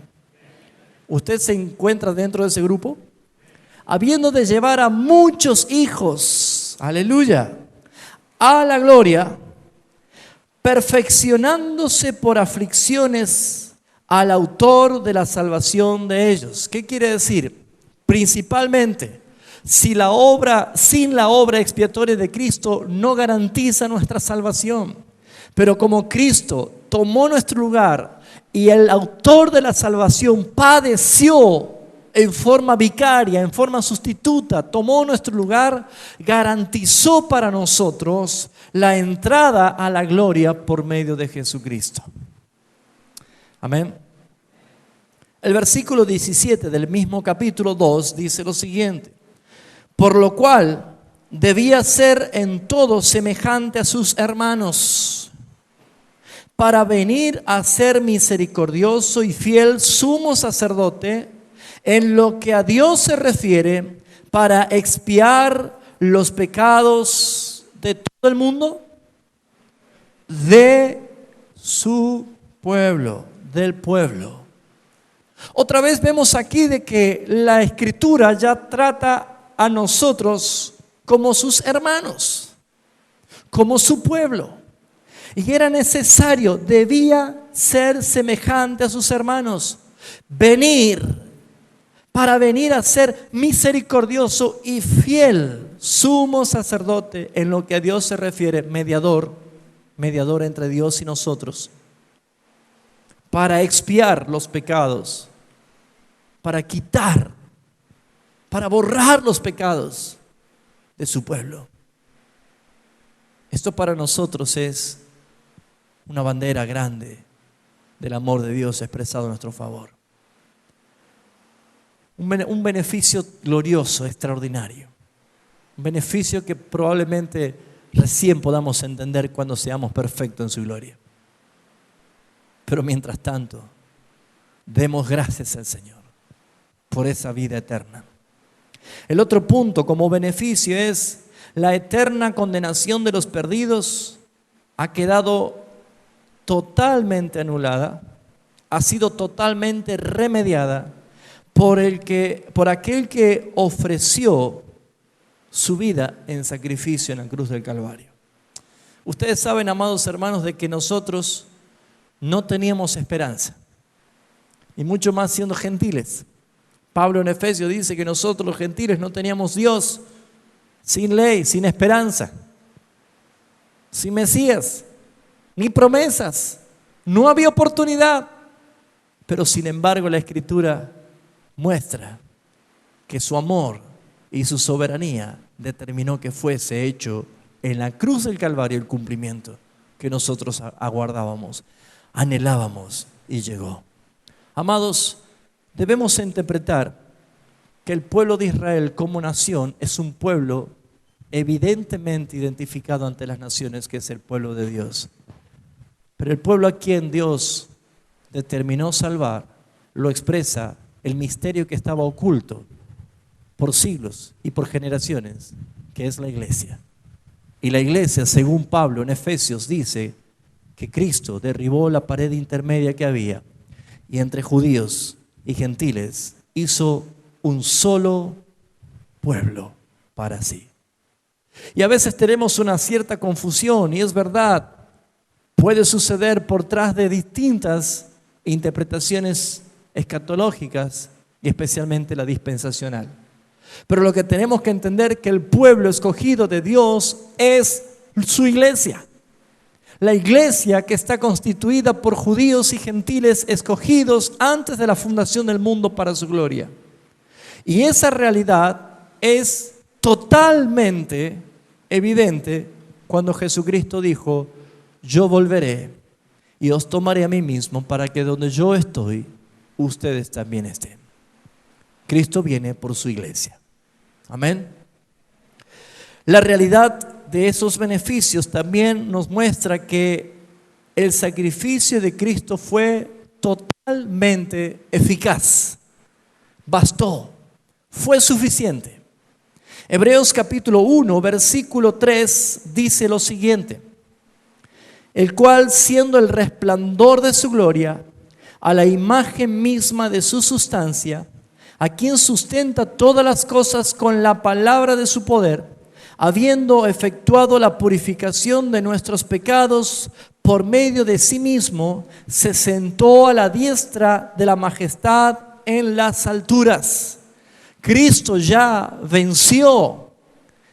¿Usted se encuentra dentro de ese grupo? Habiendo de llevar a muchos hijos, aleluya, a la gloria, perfeccionándose por aflicciones al autor de la salvación de ellos. ¿Qué quiere decir? Principalmente, sin la obra expiatoria de Cristo no garantiza nuestra salvación. Pero como Cristo tomó nuestro lugar y el autor de la salvación padeció en forma vicaria, en forma sustituta, tomó nuestro lugar, garantizó para nosotros la entrada a la gloria por medio de Jesucristo. Amén. El versículo 17 del mismo capítulo 2 dice lo siguiente: por lo cual debía ser en todo semejante a sus hermanos, para venir a ser misericordioso y fiel sumo sacerdote en lo que a Dios se refiere, para expiar los pecados de todo el mundo, de su pueblo, del pueblo. Otra vez vemos aquí de que la Escritura ya trata a nosotros como sus hermanos, como su pueblo. Y era necesario, debía ser semejante a sus hermanos, para venir a ser misericordioso y fiel, sumo sacerdote en lo que a Dios se refiere, mediador entre Dios y nosotros, para expiar los pecados, para quitar, para borrar los pecados de su pueblo. Esto para nosotros es una bandera grande del amor de Dios expresado a nuestro favor. Un beneficio glorioso, extraordinario. Un beneficio que probablemente recién podamos entender cuando seamos perfectos en su gloria. Pero mientras tanto, demos gracias al Señor por esa vida eterna. El otro punto como beneficio es la eterna condenación de los perdidos. Ha quedado totalmente anulada, ha sido totalmente remediada por aquel que ofreció su vida en sacrificio en la cruz del Calvario. Ustedes saben, amados hermanos, de que nosotros no teníamos esperanza, y mucho más siendo gentiles. Pablo en Efesios dice que nosotros los gentiles no teníamos Dios, sin ley, sin esperanza, sin Mesías, ni promesas. No había oportunidad. Pero sin embargo la Escritura muestra que su amor y su soberanía determinó que fuese hecho en la cruz del Calvario el cumplimiento que nosotros aguardábamos, anhelábamos, y llegó. Amados, debemos interpretar que el pueblo de Israel como nación es un pueblo evidentemente identificado ante las naciones, que es el pueblo de Dios. Pero el pueblo a quien Dios determinó salvar lo expresa el misterio que estaba oculto por siglos y por generaciones, que es la iglesia. Y la iglesia, según Pablo en Efesios, dice que Cristo derribó la pared intermedia que había y entre judíos y gentiles hizo un solo pueblo para sí. Y a veces tenemos una cierta confusión, y es verdad, puede suceder por tras de distintas interpretaciones escatológicas y especialmente la dispensacional. Pero lo que tenemos que entender es que el pueblo escogido de Dios es su iglesia. La iglesia que está constituida por judíos y gentiles escogidos antes de la fundación del mundo para su gloria. Y esa realidad es totalmente evidente cuando Jesucristo dijo: yo volveré y os tomaré a mí mismo para que donde yo estoy, ustedes también estén. Cristo viene por su iglesia. Amén. La realidad de esos beneficios también nos muestra que el sacrificio de Cristo fue totalmente eficaz. Bastó, fue suficiente. Hebreos capítulo 1, versículo 3 dice lo siguiente: el cual, siendo el resplandor de su gloria, a la imagen misma de su sustancia, a quien sustenta todas las cosas con la palabra de su poder, habiendo efectuado la purificación de nuestros pecados por medio de sí mismo, se sentó a la diestra de la majestad en las alturas. Cristo ya venció,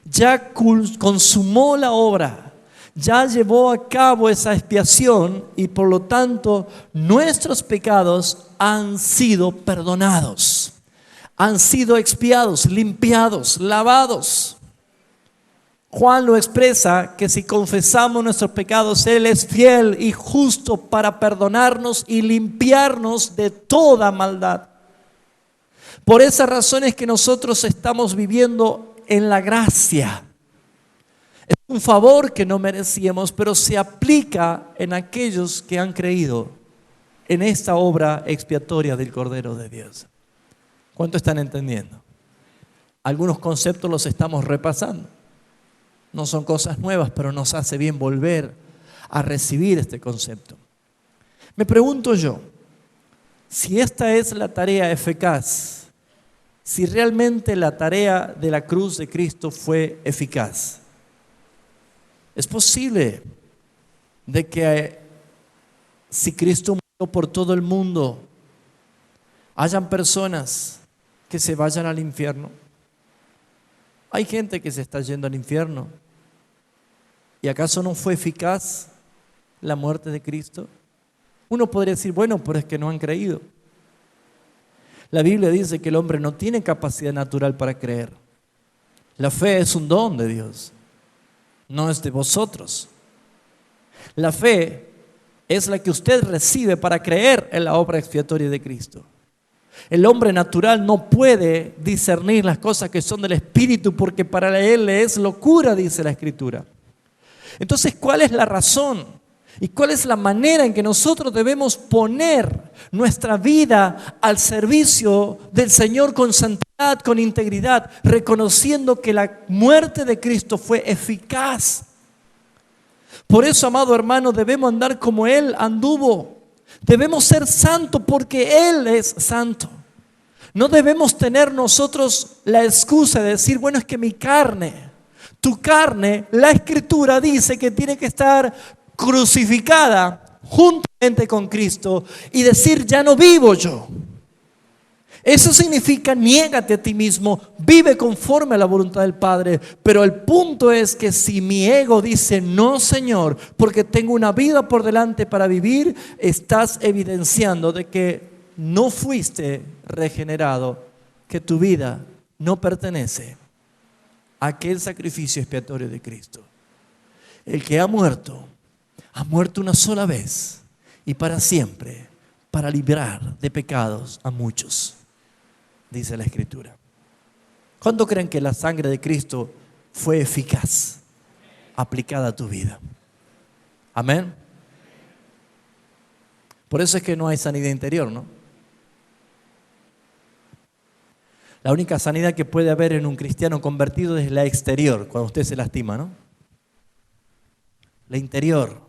ya consumó la obra, ya llevó a cabo esa expiación, y por lo tanto nuestros pecados han sido perdonados. han sido expiados, limpiados, lavados. Juan lo expresa que si confesamos nuestros pecados, Él es fiel y justo para perdonarnos y limpiarnos de toda maldad. Por esa razón es que nosotros estamos viviendo en la gracia. Es un favor que no merecíamos, pero se aplica en aquellos que han creído en esta obra expiatoria del Cordero de Dios. ¿Cuánto están entendiendo? Algunos conceptos los estamos repasando. No son cosas nuevas, pero nos hace bien volver a recibir este concepto. Me pregunto yo, si esta es la tarea eficaz, si realmente la tarea de la cruz de Cristo fue eficaz, ¿es posible de que si Cristo murió por todo el mundo, hayan personas que se vayan al infierno? Hay gente que se está yendo al infierno. ¿Y acaso no fue eficaz la muerte de Cristo? Uno podría decir, bueno, pero es que no han creído. La Biblia dice que el hombre no tiene capacidad natural para creer. La fe es un don de Dios, no es de vosotros. La fe es la que usted recibe para creer en la obra expiatoria de Cristo. El hombre natural no puede discernir las cosas que son del Espíritu porque para él le es locura, dice la Escritura. Entonces, ¿cuál es la razón? ¿Y cuál es la manera en que nosotros debemos poner nuestra vida al servicio del Señor con santidad, con integridad, reconociendo que la muerte de Cristo fue eficaz? Por eso, amado hermano, debemos andar como Él anduvo. Debemos ser santos porque Él es santo. No debemos tener nosotros la excusa de decir, bueno, es que mi carne, tu carne, la Escritura dice que tiene que estar crucificada juntamente con Cristo y decir, ya no vivo yo. Eso significa niégate a ti mismo, vive conforme a la voluntad del Padre. Pero el punto es que si mi ego dice, no Señor, porque tengo una vida por delante para vivir, estás evidenciando de que no fuiste regenerado, que tu vida no pertenece a aquel sacrificio expiatorio de Cristo. El que ha muerto una sola vez y para siempre, para librar de pecados a muchos, dice la Escritura. ¿Cuánto creen que la sangre de Cristo fue eficaz aplicada a tu vida? Amén. Por eso es que no hay sanidad interior, ¿no? La única sanidad que puede haber en un cristiano convertido es la exterior, cuando usted se lastima, ¿no? La interior.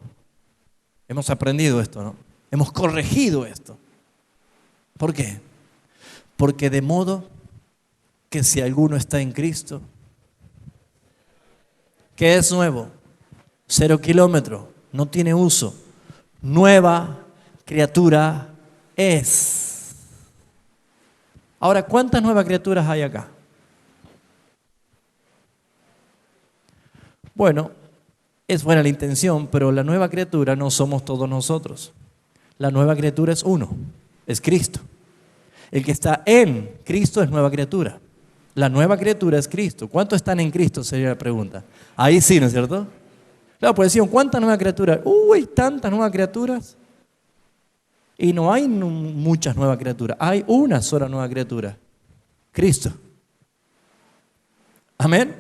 Hemos aprendido esto, ¿no? Hemos corregido esto. ¿Por qué? Porque de modo que si alguno está en Cristo, ¿qué es nuevo? 0 kilómetros, no tiene uso. Nueva criatura es. Ahora, ¿cuántas nuevas criaturas hay acá? Bueno, es buena la intención, pero la nueva criatura no somos todos nosotros. La nueva criatura es uno, es Cristo. El que está en Cristo es nueva criatura. La nueva criatura es Cristo. ¿Cuántos están en Cristo? Sería la pregunta. Ahí sí, ¿no es cierto? Claro, pues decían, ¿cuántas nuevas criaturas? Uy, tantas nuevas criaturas. Y no hay muchas nuevas criaturas. Hay una sola nueva criatura. Cristo. Amén.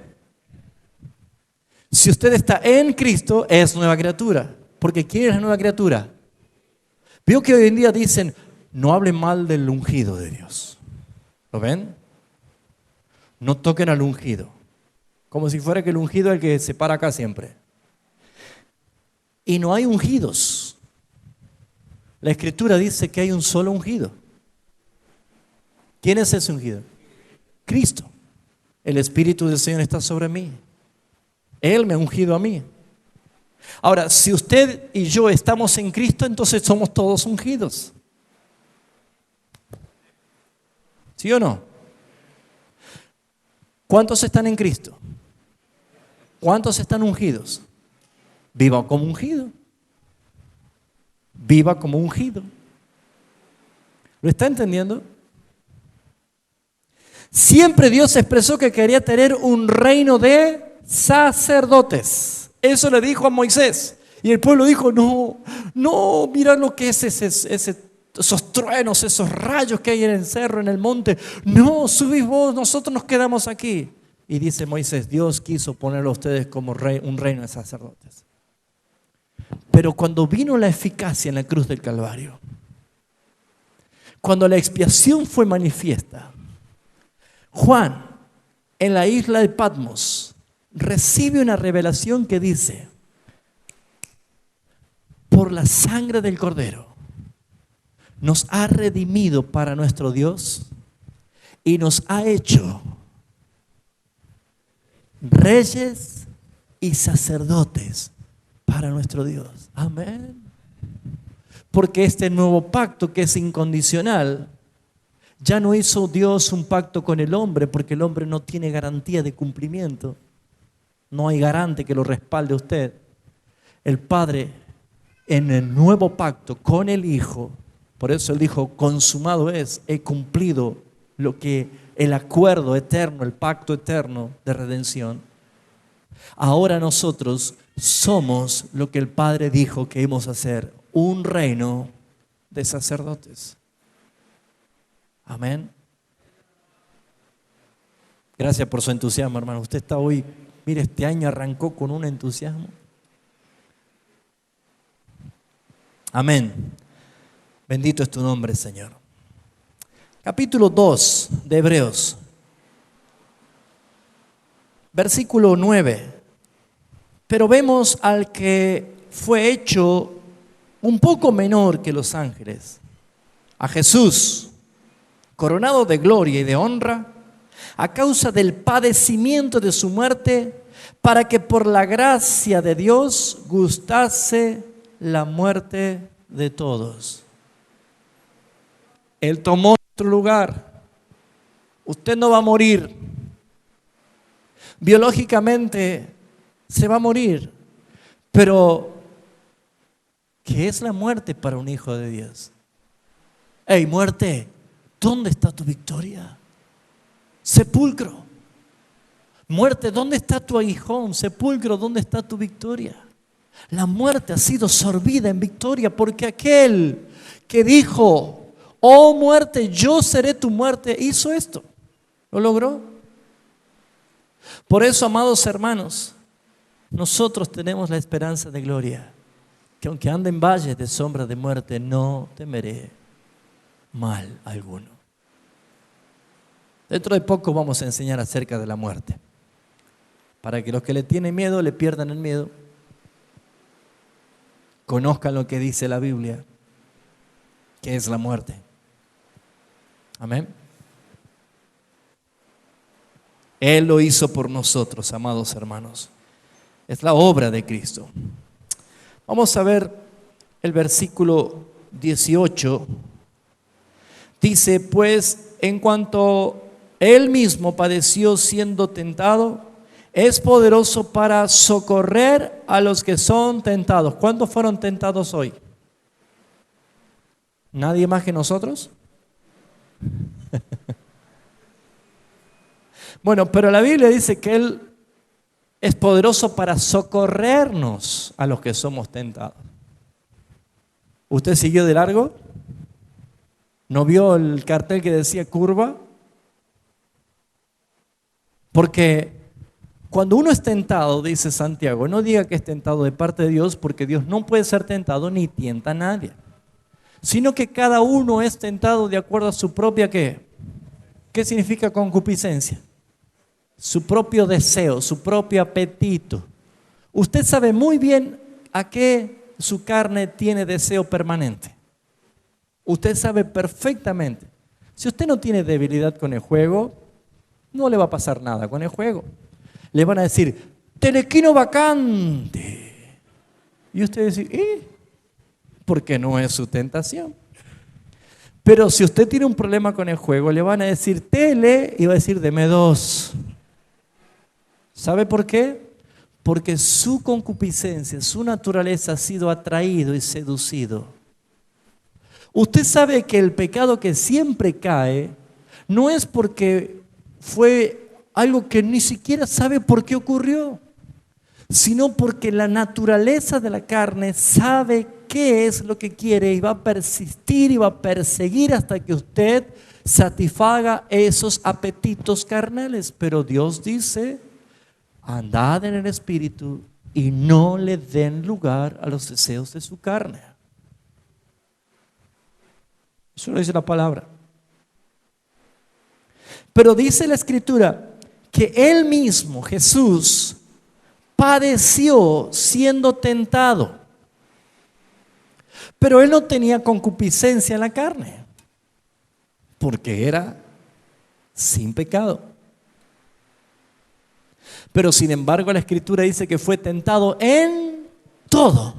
Si usted está en Cristo, es nueva criatura. Porque ¿quién es la nueva criatura? Veo que hoy en día dicen, no hablen mal del ungido de Dios. ¿Lo ven? No toquen al ungido. Como si fuera que el ungido es el que se para acá siempre. Y no hay ungidos. La Escritura dice que hay un solo ungido. ¿Quién es ese ungido? Cristo. El Espíritu del Señor está sobre mí. Él me ha ungido a mí. Ahora, si usted y yo estamos en Cristo, entonces somos todos ungidos. ¿Sí o no? ¿Cuántos están en Cristo? ¿Cuántos están ungidos? Viva como ungido. Viva como ungido. ¿Lo está entendiendo? Siempre Dios expresó que quería tener un reino de sacerdotes. Eso le dijo a Moisés. Y el pueblo dijo, no, mira lo que es esos truenos, esos rayos que hay en el cerro, en el monte. No, subís vos, nosotros nos quedamos aquí. Y dice Moisés, Dios quiso ponerlo a ustedes como un reino de sacerdotes. Pero cuando vino la eficacia en la cruz del Calvario, cuando la expiación fue manifiesta, Juan, en la isla de Patmos, recibe una revelación que dice, por la sangre del Cordero, nos ha redimido para nuestro Dios y nos ha hecho reyes y sacerdotes para nuestro Dios. Amén. Porque este nuevo pacto que es incondicional, ya no hizo Dios un pacto con el hombre, porque el hombre no tiene garantía de cumplimiento. No hay garante que lo respalde a usted. El Padre, en el nuevo pacto con el Hijo, por eso Él dijo, consumado es, he cumplido lo que el acuerdo eterno, el pacto eterno de redención. Ahora nosotros somos lo que el Padre dijo que íbamos a hacer, un reino de sacerdotes. Amén. Gracias por su entusiasmo, hermano. Usted está hoy, mire, este año arrancó con un entusiasmo. Amén. Bendito es tu nombre, Señor. Capítulo 2 de Hebreos. Versículo 9. Pero vemos al que fue hecho un poco menor que los ángeles, a Jesús, coronado de gloria y de honra, a causa del padecimiento de su muerte, para que por la gracia de Dios gustase la muerte de todos. Él tomó nuestro lugar. Usted no va a morir. Biológicamente se va a morir, pero ¿qué es la muerte para un hijo de Dios? ¡Ey, muerte! ¿Dónde está tu victoria? Sepulcro. Muerte, ¿dónde está tu aguijón? Sepulcro, ¿dónde está tu victoria? La muerte ha sido sorbida en victoria porque aquel que dijo, oh muerte, yo seré tu muerte, hizo esto. ¿Lo logró? Por eso, amados hermanos, nosotros tenemos la esperanza de gloria, que aunque ande en valles de sombra de muerte, no temeré mal alguno. Dentro de poco vamos a enseñar acerca de la muerte, para que los que le tienen miedo le pierdan el miedo, conozcan lo que dice la Biblia, que es la muerte. Amén. Él lo hizo por nosotros, amados hermanos. Es la obra de Cristo. Vamos a ver el versículo 18. Dice, pues en cuanto Él mismo padeció siendo tentado, es poderoso para socorrer a los que son tentados. ¿Cuántos fueron tentados hoy? ¿Nadie más que nosotros? Bueno, pero la Biblia dice que Él es poderoso para socorrernos a los que somos tentados. ¿Usted siguió de largo? ¿No vio el cartel que decía curva? Porque cuando uno es tentado, dice Santiago, no diga que es tentado de parte de Dios, porque Dios no puede ser tentado ni tienta a nadie, sino que cada uno es tentado de acuerdo a su propia ¿qué? ¿Qué significa concupiscencia? Su propio deseo, su propio apetito. Usted sabe muy bien a qué su carne tiene deseo permanente. Usted sabe perfectamente. Si usted no tiene debilidad con el juego, no le va a pasar nada con el juego. Le van a decir, telequino vacante. Y usted dice, porque no es su tentación. Pero si usted tiene un problema con el juego, le van a decir tele y va a decir, deme 2. ¿Sabe por qué? Porque su concupiscencia, su naturaleza ha sido atraído y seducido. Usted sabe que el pecado que siempre cae no es porque fue algo que ni siquiera sabe por qué ocurrió, sino porque la naturaleza de la carne sabe qué es lo que quiere y va a persistir y va a perseguir hasta que usted satisfaga esos apetitos carnales. Pero Dios dice, andad en el Espíritu y no le den lugar a los deseos de su carne. Eso lo dice la palabra. Pero dice la Escritura que Él mismo, Jesús, padeció siendo tentado. Pero Él no tenía concupiscencia en la carne, porque era sin pecado. Pero sin embargo la Escritura dice que fue tentado en todo,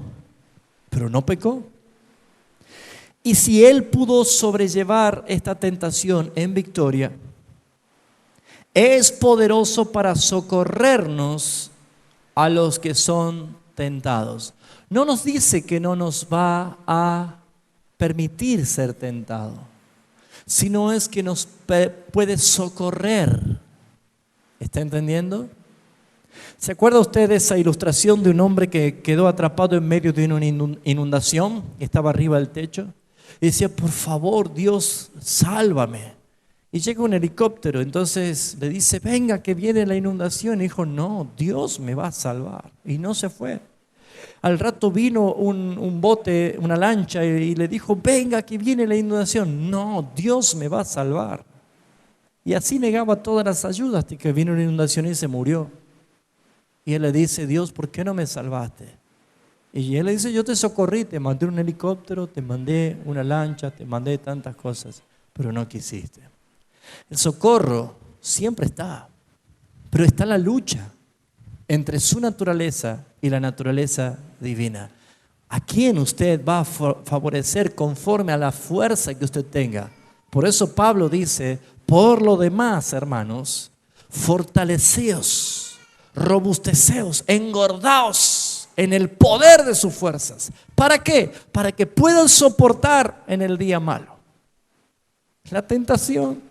pero no pecó. Y si Él pudo sobrellevar esta tentación en victoria, es poderoso para socorrernos a los que son tentados. No nos dice que no nos va a permitir ser tentado, sino es que nos puede socorrer. ¿Está entendiendo? ¿Se acuerda usted de esa ilustración de un hombre que quedó atrapado en medio de una inundación? Estaba arriba del techo y decía, por favor, Dios, sálvame. Y llega un helicóptero, entonces le dice, venga que viene la inundación. Y dijo, no, Dios me va a salvar. Y no se fue. Al rato vino un bote, una lancha, y le dijo, venga que viene la inundación. No, Dios me va a salvar. Y así negaba todas las ayudas hasta que vino una inundación y se murió. Y él le dice, Dios, ¿por qué no me salvaste? Y él le dice, yo te socorrí, te mandé un helicóptero, te mandé una lancha, te mandé tantas cosas, pero no quisiste. El socorro siempre está, pero está la lucha entre su naturaleza y la naturaleza divina. ¿A quién usted va a favorecer conforme a la fuerza que usted tenga? Por eso Pablo dice, por lo demás, hermanos, fortaleceos, robusteceos, engordaos en el poder de sus fuerzas. ¿Para qué? Para que puedan soportar en el día malo la tentación.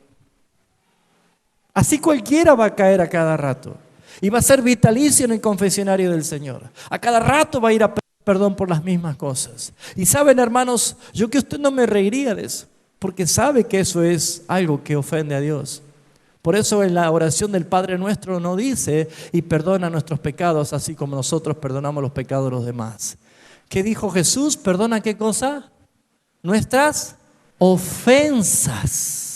Así cualquiera va a caer a cada rato y va a ser vitalicio en el confesionario del Señor. A cada rato va a ir a pedir perdón por las mismas cosas. Y saben, hermanos, yo que usted no me reiría de eso, porque sabe que eso es algo que ofende a Dios. Por eso en la oración del Padre Nuestro no dice, y perdona nuestros pecados, así como nosotros perdonamos los pecados de los demás. ¿Qué dijo Jesús? ¿Perdona qué cosa? Nuestras ofensas.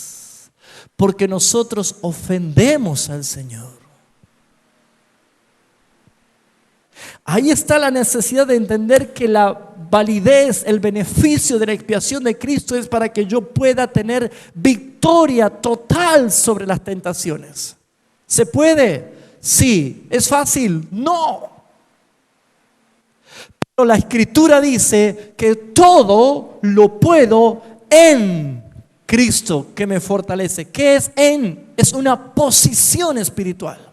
Porque nosotros ofendemos al Señor. Ahí está la necesidad de entender que la validez, el beneficio de la expiación de Cristo es para que yo pueda tener victoria total sobre las tentaciones. ¿Se puede? Sí. ¿Es fácil? No. Pero la Escritura dice que todo lo puedo en Cristo que me fortalece. ¿Qué es en? Es una posición espiritual.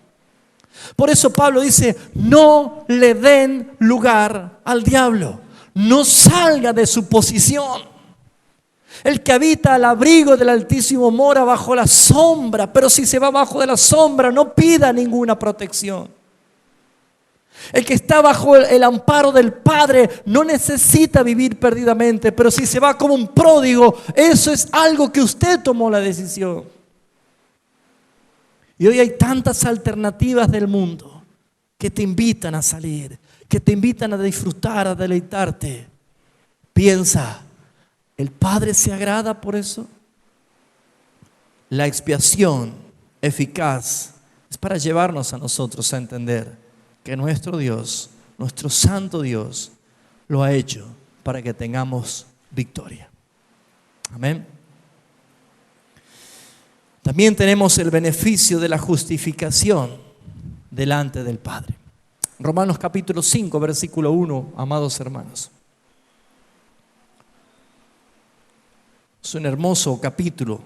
Por eso Pablo dice, no le den lugar al diablo. No salga de su posición. El que habita al abrigo del Altísimo mora bajo la sombra, pero si se va bajo de la sombra no pida ninguna protección. El que está bajo el amparo del Padre no necesita vivir perdidamente, pero si se va como un pródigo, eso es algo que usted tomó la decisión. Y hoy hay tantas alternativas del mundo que te invitan a salir, que te invitan a disfrutar, a deleitarte. Piensa, ¿el Padre se agrada por eso? La expiación eficaz es para llevarnos a nosotros a entender que nuestro Dios, nuestro santo Dios, lo ha hecho para que tengamos victoria. Amén. También tenemos el beneficio de la justificación delante del Padre. Romanos capítulo 5, versículo 1, amados hermanos. Es un hermoso capítulo.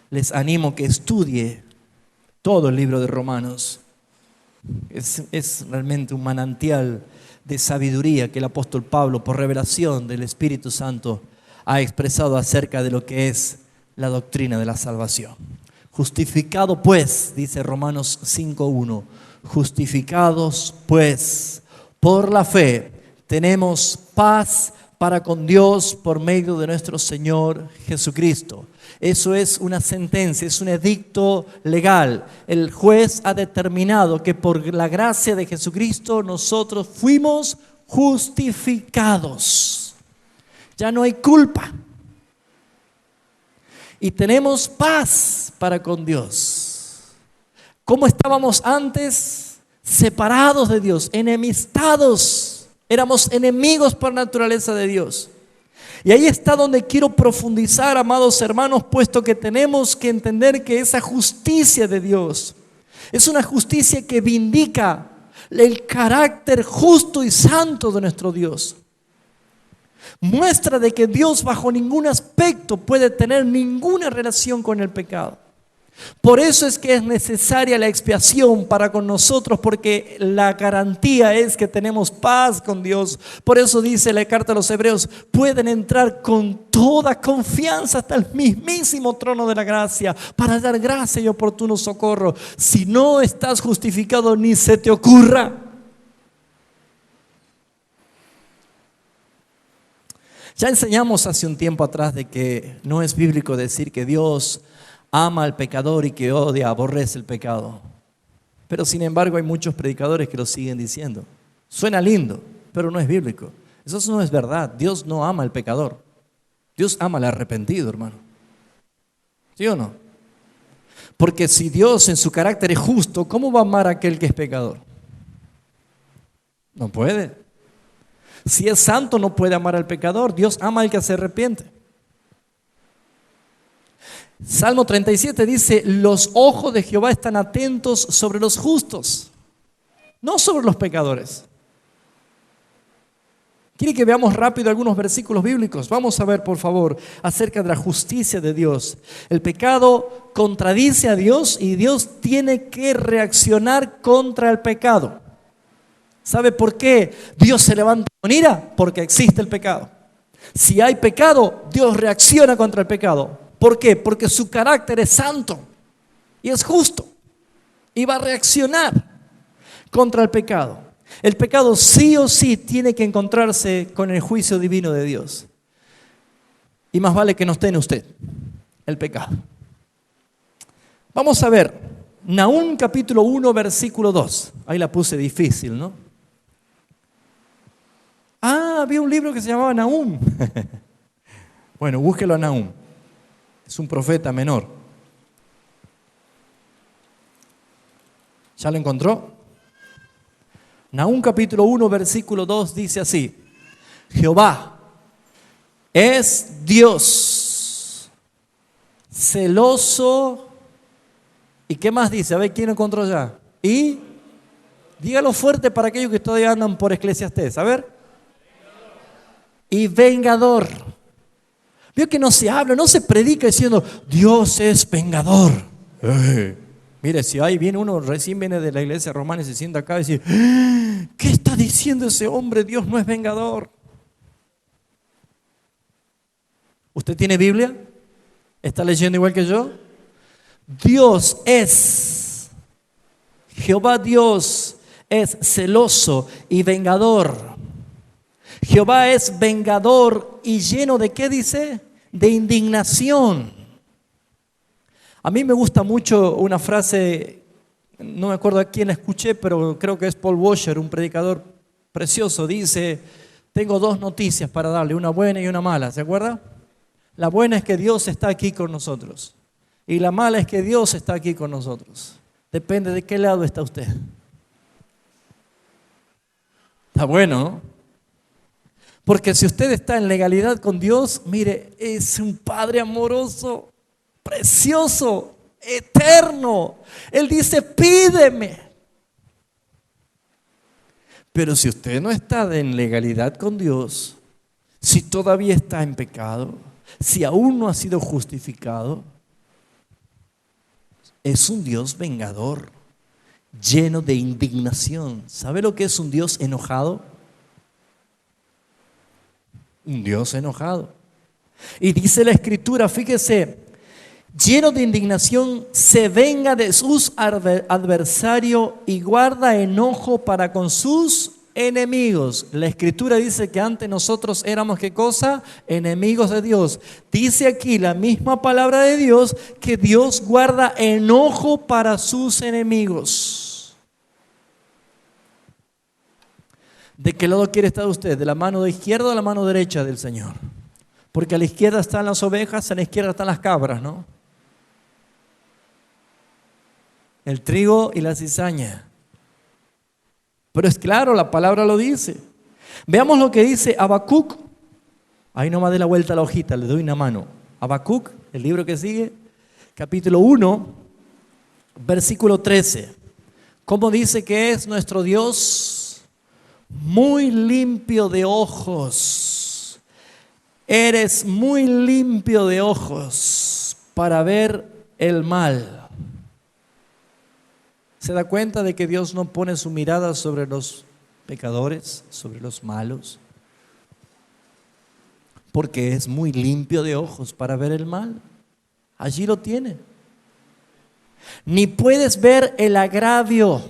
Les animo que estudie todo el libro de Romanos. Es realmente un manantial de sabiduría que el apóstol Pablo, por revelación del Espíritu Santo, ha expresado acerca de lo que es la doctrina de la salvación. Justificado pues, dice Romanos 5:1, justificados pues por la fe, tenemos paz para con Dios por medio de nuestro Señor Jesucristo. Eso es una sentencia, es un edicto legal. El juez ha determinado que por la gracia de Jesucristo nosotros fuimos justificados. Ya no hay culpa. Y tenemos paz para con Dios. ¿Cómo estábamos antes? Separados de Dios, enemistados. Éramos enemigos por naturaleza de Dios. Y ahí está donde quiero profundizar, amados hermanos, puesto que tenemos que entender que esa justicia de Dios es una justicia que vindica el carácter justo y santo de nuestro Dios. Muestra de que Dios bajo ningún aspecto puede tener ninguna relación con el pecado. Por eso es que es necesaria la expiación para con nosotros, porque la garantía es que tenemos paz con Dios. Por eso dice la carta a los Hebreos, pueden entrar con toda confianza hasta el mismísimo trono de la gracia para dar gracia y oportuno socorro. Si no estás justificado, ni se te ocurra. Ya enseñamos hace un tiempo atrás de que no es bíblico decir que Dios ama al pecador y que odia, aborrece el pecado. Pero sin embargo hay muchos predicadores que lo siguen diciendo. Suena lindo, pero no es bíblico. Eso no es verdad. Dios no ama al pecador. Dios ama al arrepentido, hermano. ¿Sí o no? Porque si Dios en su carácter es justo, ¿cómo va a amar a aquel que es pecador? No puede. Si es santo, no puede amar al pecador. Dios ama al que se arrepiente. Salmo 37 dice, los ojos de Jehová están atentos sobre los justos, no sobre los pecadores. ¿Quiere que veamos rápido algunos versículos bíblicos? Vamos a ver, por favor, acerca de la justicia de Dios. El pecado contradice a Dios y Dios tiene que reaccionar contra el pecado. ¿Sabe por qué Dios se levanta con ira? Porque existe el pecado. Si hay pecado, Dios reacciona contra el pecado. ¿Por qué? Porque su carácter es santo y es justo y va a reaccionar contra el pecado. El pecado sí o sí tiene que encontrarse con el juicio divino de Dios. Y más vale que no esté en usted el pecado. Vamos a ver Nahum capítulo 1 versículo 2. Ahí la puse difícil, ¿no? Había un libro que se llamaba Nahum. Bueno, búsquelo a Nahum. Es un profeta menor. ¿Ya lo encontró? Nahum capítulo 1 versículo 2 dice así: Jehová es Dios celoso. ¿Y qué más dice? A ver, ¿quién lo encontró ya? Y dígalo fuerte para aquellos que todavía andan por Eclesiastés. A ver. Y vengador. Vio que no se habla, no se predica diciendo Dios es vengador. Mire, si ahí viene uno, recién viene de la iglesia romana y se sienta acá y dice, ¿qué está diciendo ese hombre? Dios no es vengador. ¿Usted tiene Biblia? ¿Está leyendo igual que yo? Dios es, Jehová Dios es celoso y vengador. Jehová es vengador y lleno de, ¿qué dice? De indignación. A mí me gusta mucho una frase, no me acuerdo a quién la escuché, pero creo que es Paul Washer, un predicador precioso. Dice, tengo dos noticias para darle, una buena y una mala, ¿se acuerda? La buena es que Dios está aquí con nosotros y la mala es que Dios está aquí con nosotros. Depende de qué lado está usted. Está bueno, ¿no? Porque si usted está en legalidad con Dios, mire, es un Padre amoroso, precioso, eterno. Él dice, pídeme. Pero si usted no está en legalidad con Dios, si todavía está en pecado, si aún no ha sido justificado, es un Dios vengador, lleno de indignación. ¿Sabe lo que es un Dios enojado? Un Dios enojado. Y dice la Escritura, fíjese, lleno de indignación, se venga de sus adversarios y guarda enojo para con sus enemigos. La Escritura dice que antes nosotros éramos, ¿qué cosa? Enemigos de Dios. Dice aquí la misma palabra de Dios que Dios guarda enojo para sus enemigos. ¿De qué lado quiere estar usted? ¿De la mano de izquierda o de la mano derecha del Señor? Porque a la izquierda están las ovejas, a la izquierda están las cabras, ¿no? El trigo y la cizaña. Pero es claro, la palabra lo dice. Veamos lo que dice Habacuc. Ahí nomás dé la vuelta a la hojita, le doy una mano. Habacuc, el libro que sigue, capítulo 1, versículo 13. ¿Cómo dice que es nuestro Dios? Muy limpio de ojos. Eres muy limpio de ojos para ver el mal. ¿Se da cuenta de que Dios no pone su mirada sobre los pecadores, sobre los malos? Porque es muy limpio de ojos para ver el mal. Allí lo tiene. Ni puedes ver el agravio.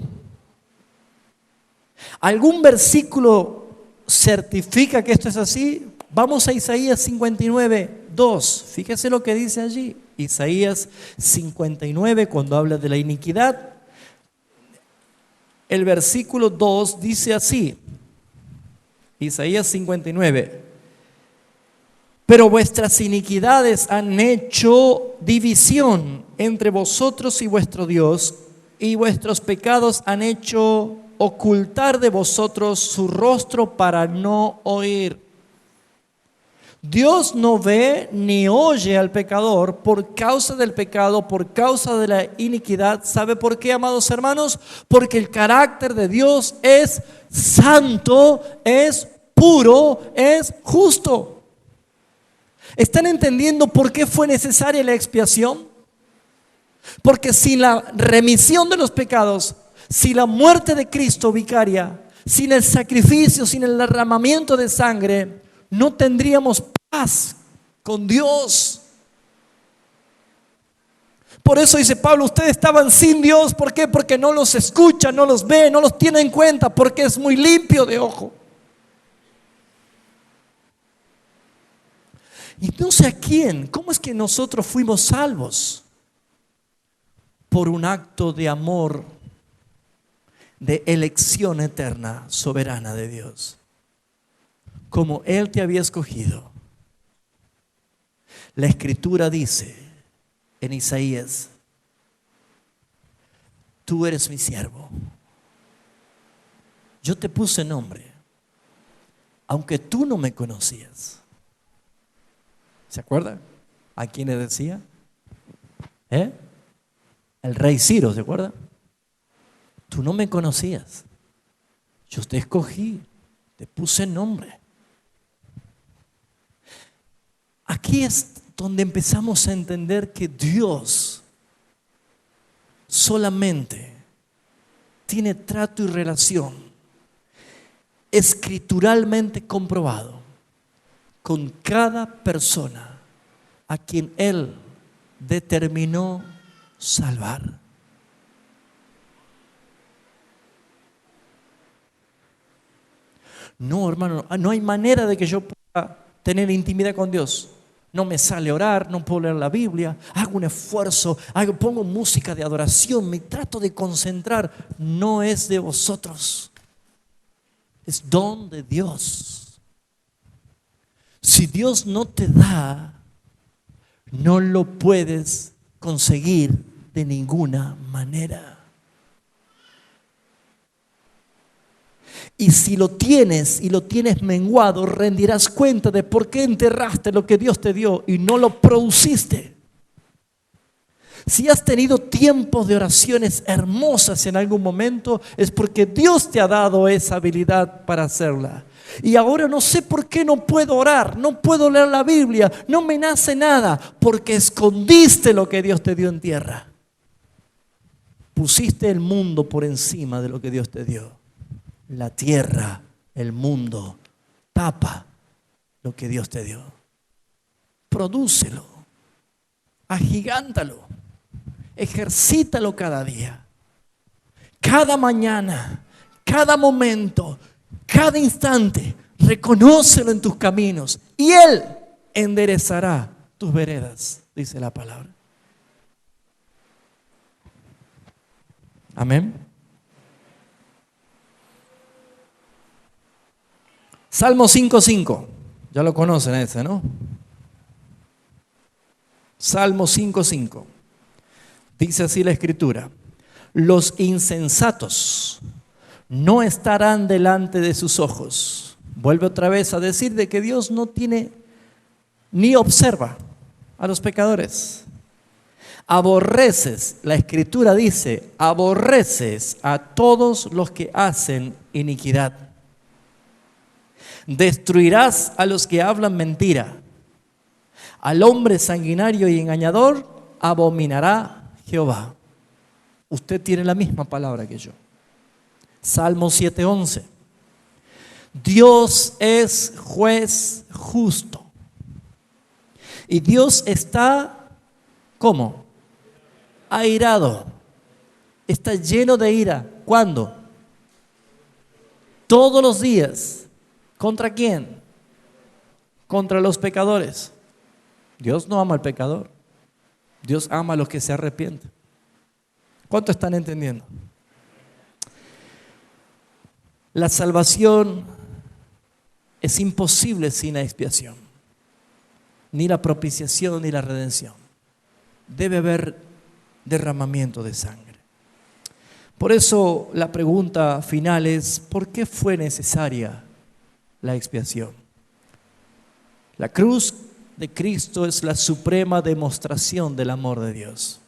¿Algún versículo certifica que esto es así? Vamos a Isaías 59, 2. Fíjese lo que dice allí. Isaías 59, cuando habla de la iniquidad. El versículo 2 dice así, Isaías 59, pero vuestras iniquidades han hecho división entre vosotros y vuestro Dios, y vuestros pecados han hecho ocultar de vosotros su rostro para no oír. Dios no ve ni oye al pecador por causa del pecado, por causa de la iniquidad. ¿Sabe por qué, amados hermanos? Porque el carácter de Dios es santo, es puro, es justo. ¿Están entendiendo por qué fue necesaria la expiación? Porque sin la remisión de los pecados, sin la muerte de Cristo vicaria, sin el sacrificio, sin el derramamiento de sangre, no tendríamos paz con Dios. Por eso dice Pablo, ustedes estaban sin Dios. ¿Por qué? Porque no los escucha, no los ve, no los tiene en cuenta, porque es muy limpio de ojo. Y no sé a quién, ¿cómo es que nosotros fuimos salvos? Por un acto de amor, de elección eterna, soberana de Dios. Como Él te había escogido. La Escritura dice en Isaías, tú eres mi siervo. Yo te puse nombre, aunque tú no me conocías. ¿Se acuerda? ¿A quién le decía? El rey Ciro, ¿se acuerda? Tú no me conocías. Yo te escogí, te puse nombre. Aquí es donde empezamos a entender que Dios solamente tiene trato y relación escrituralmente comprobado con cada persona a quien Él determinó salvar. No, hermano, no hay manera de que yo pueda tener intimidad con Dios. No me sale orar, no puedo leer la Biblia, hago un esfuerzo, pongo música de adoración, me trato de concentrar. No es de vosotros, es don de Dios. Si Dios no te da, no lo puedes conseguir de ninguna manera. Y si lo tienes y lo tienes menguado, rendirás cuenta de por qué enterraste lo que Dios te dio y no lo produciste. Si has tenido tiempos de oraciones hermosas en algún momento, es porque Dios te ha dado esa habilidad para hacerla. Y ahora no sé por qué no puedo orar, no puedo leer la Biblia, no me nace nada, porque escondiste lo que Dios te dio en tierra. Pusiste el mundo por encima de lo que Dios te dio. La tierra, el mundo, tapa lo que Dios te dio. Prodúcelo. Agigántalo. Ejercítalo cada día. Cada mañana, cada momento, cada instante. Reconócelo en tus caminos y Él enderezará tus veredas, dice la palabra. Amén. Salmo 5:5. Ya lo conocen ese, ¿no? Salmo 5:5. Dice así la Escritura: los insensatos no estarán delante de sus ojos. Vuelve otra vez a decir de que Dios no tiene ni observa a los pecadores. Aborreces, la Escritura dice, aborreces a todos los que hacen iniquidad. Destruirás a los que hablan mentira. Al hombre sanguinario y engañador abominará Jehová. Usted tiene la misma palabra que yo. Salmo 7:11. Dios es juez justo. Y Dios está, ¿cómo? Airado. Está lleno de ira. ¿Cuándo? Todos los días. ¿Contra quién? Contra los pecadores. Dios no ama al pecador. Dios ama a los que se arrepienten. ¿Cuánto están entendiendo? La salvación es imposible sin la expiación, ni la propiciación ni la redención. Debe haber derramamiento de sangre. Por eso la pregunta final es: ¿por qué fue necesaria la expiación? La cruz de Cristo es la suprema demostración del amor de Dios.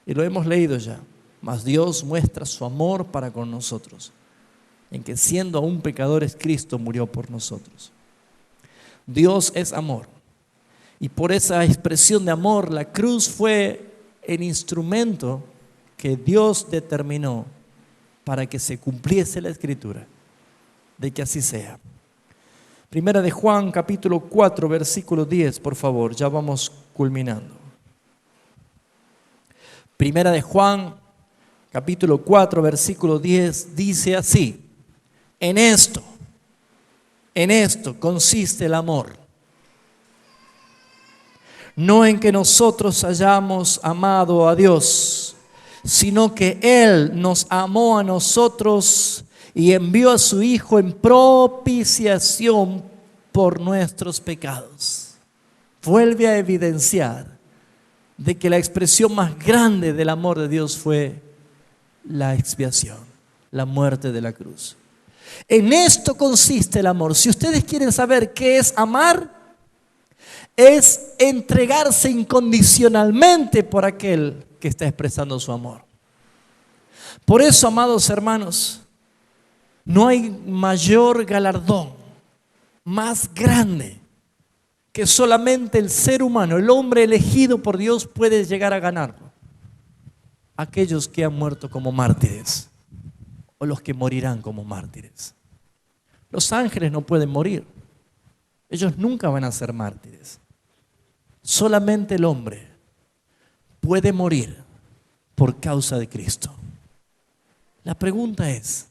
Y lo hemos leído ya. Mas Dios muestra su amor para con nosotros, en que siendo aún pecadores, Cristo murió por nosotros. Dios es amor. Y por esa expresión de amor, la cruz fue el instrumento que Dios determinó para que se cumpliese la Escritura, de que así sea. Primera de Juan, capítulo 4, versículo 10, por favor, ya vamos culminando. Primera de Juan, capítulo 4, versículo 10, dice así: en esto consiste el amor. No en que nosotros hayamos amado a Dios, sino que Él nos amó a nosotros y envió a su Hijo en propiciación por nuestros pecados. Vuelve a evidenciar de que la expresión más grande del amor de Dios fue la expiación, la muerte de la cruz. En esto consiste el amor. Si ustedes quieren saber qué es amar, es entregarse incondicionalmente por aquel que está expresando su amor. Por eso, amados hermanos, no hay mayor galardón más grande que solamente el ser humano, el hombre elegido por Dios, puede llegar a ganarlo. Aquellos que han muerto como mártires o los que morirán como mártires. Los ángeles no pueden morir. Ellos nunca van a ser mártires. Solamente el hombre puede morir por causa de Cristo. La pregunta es: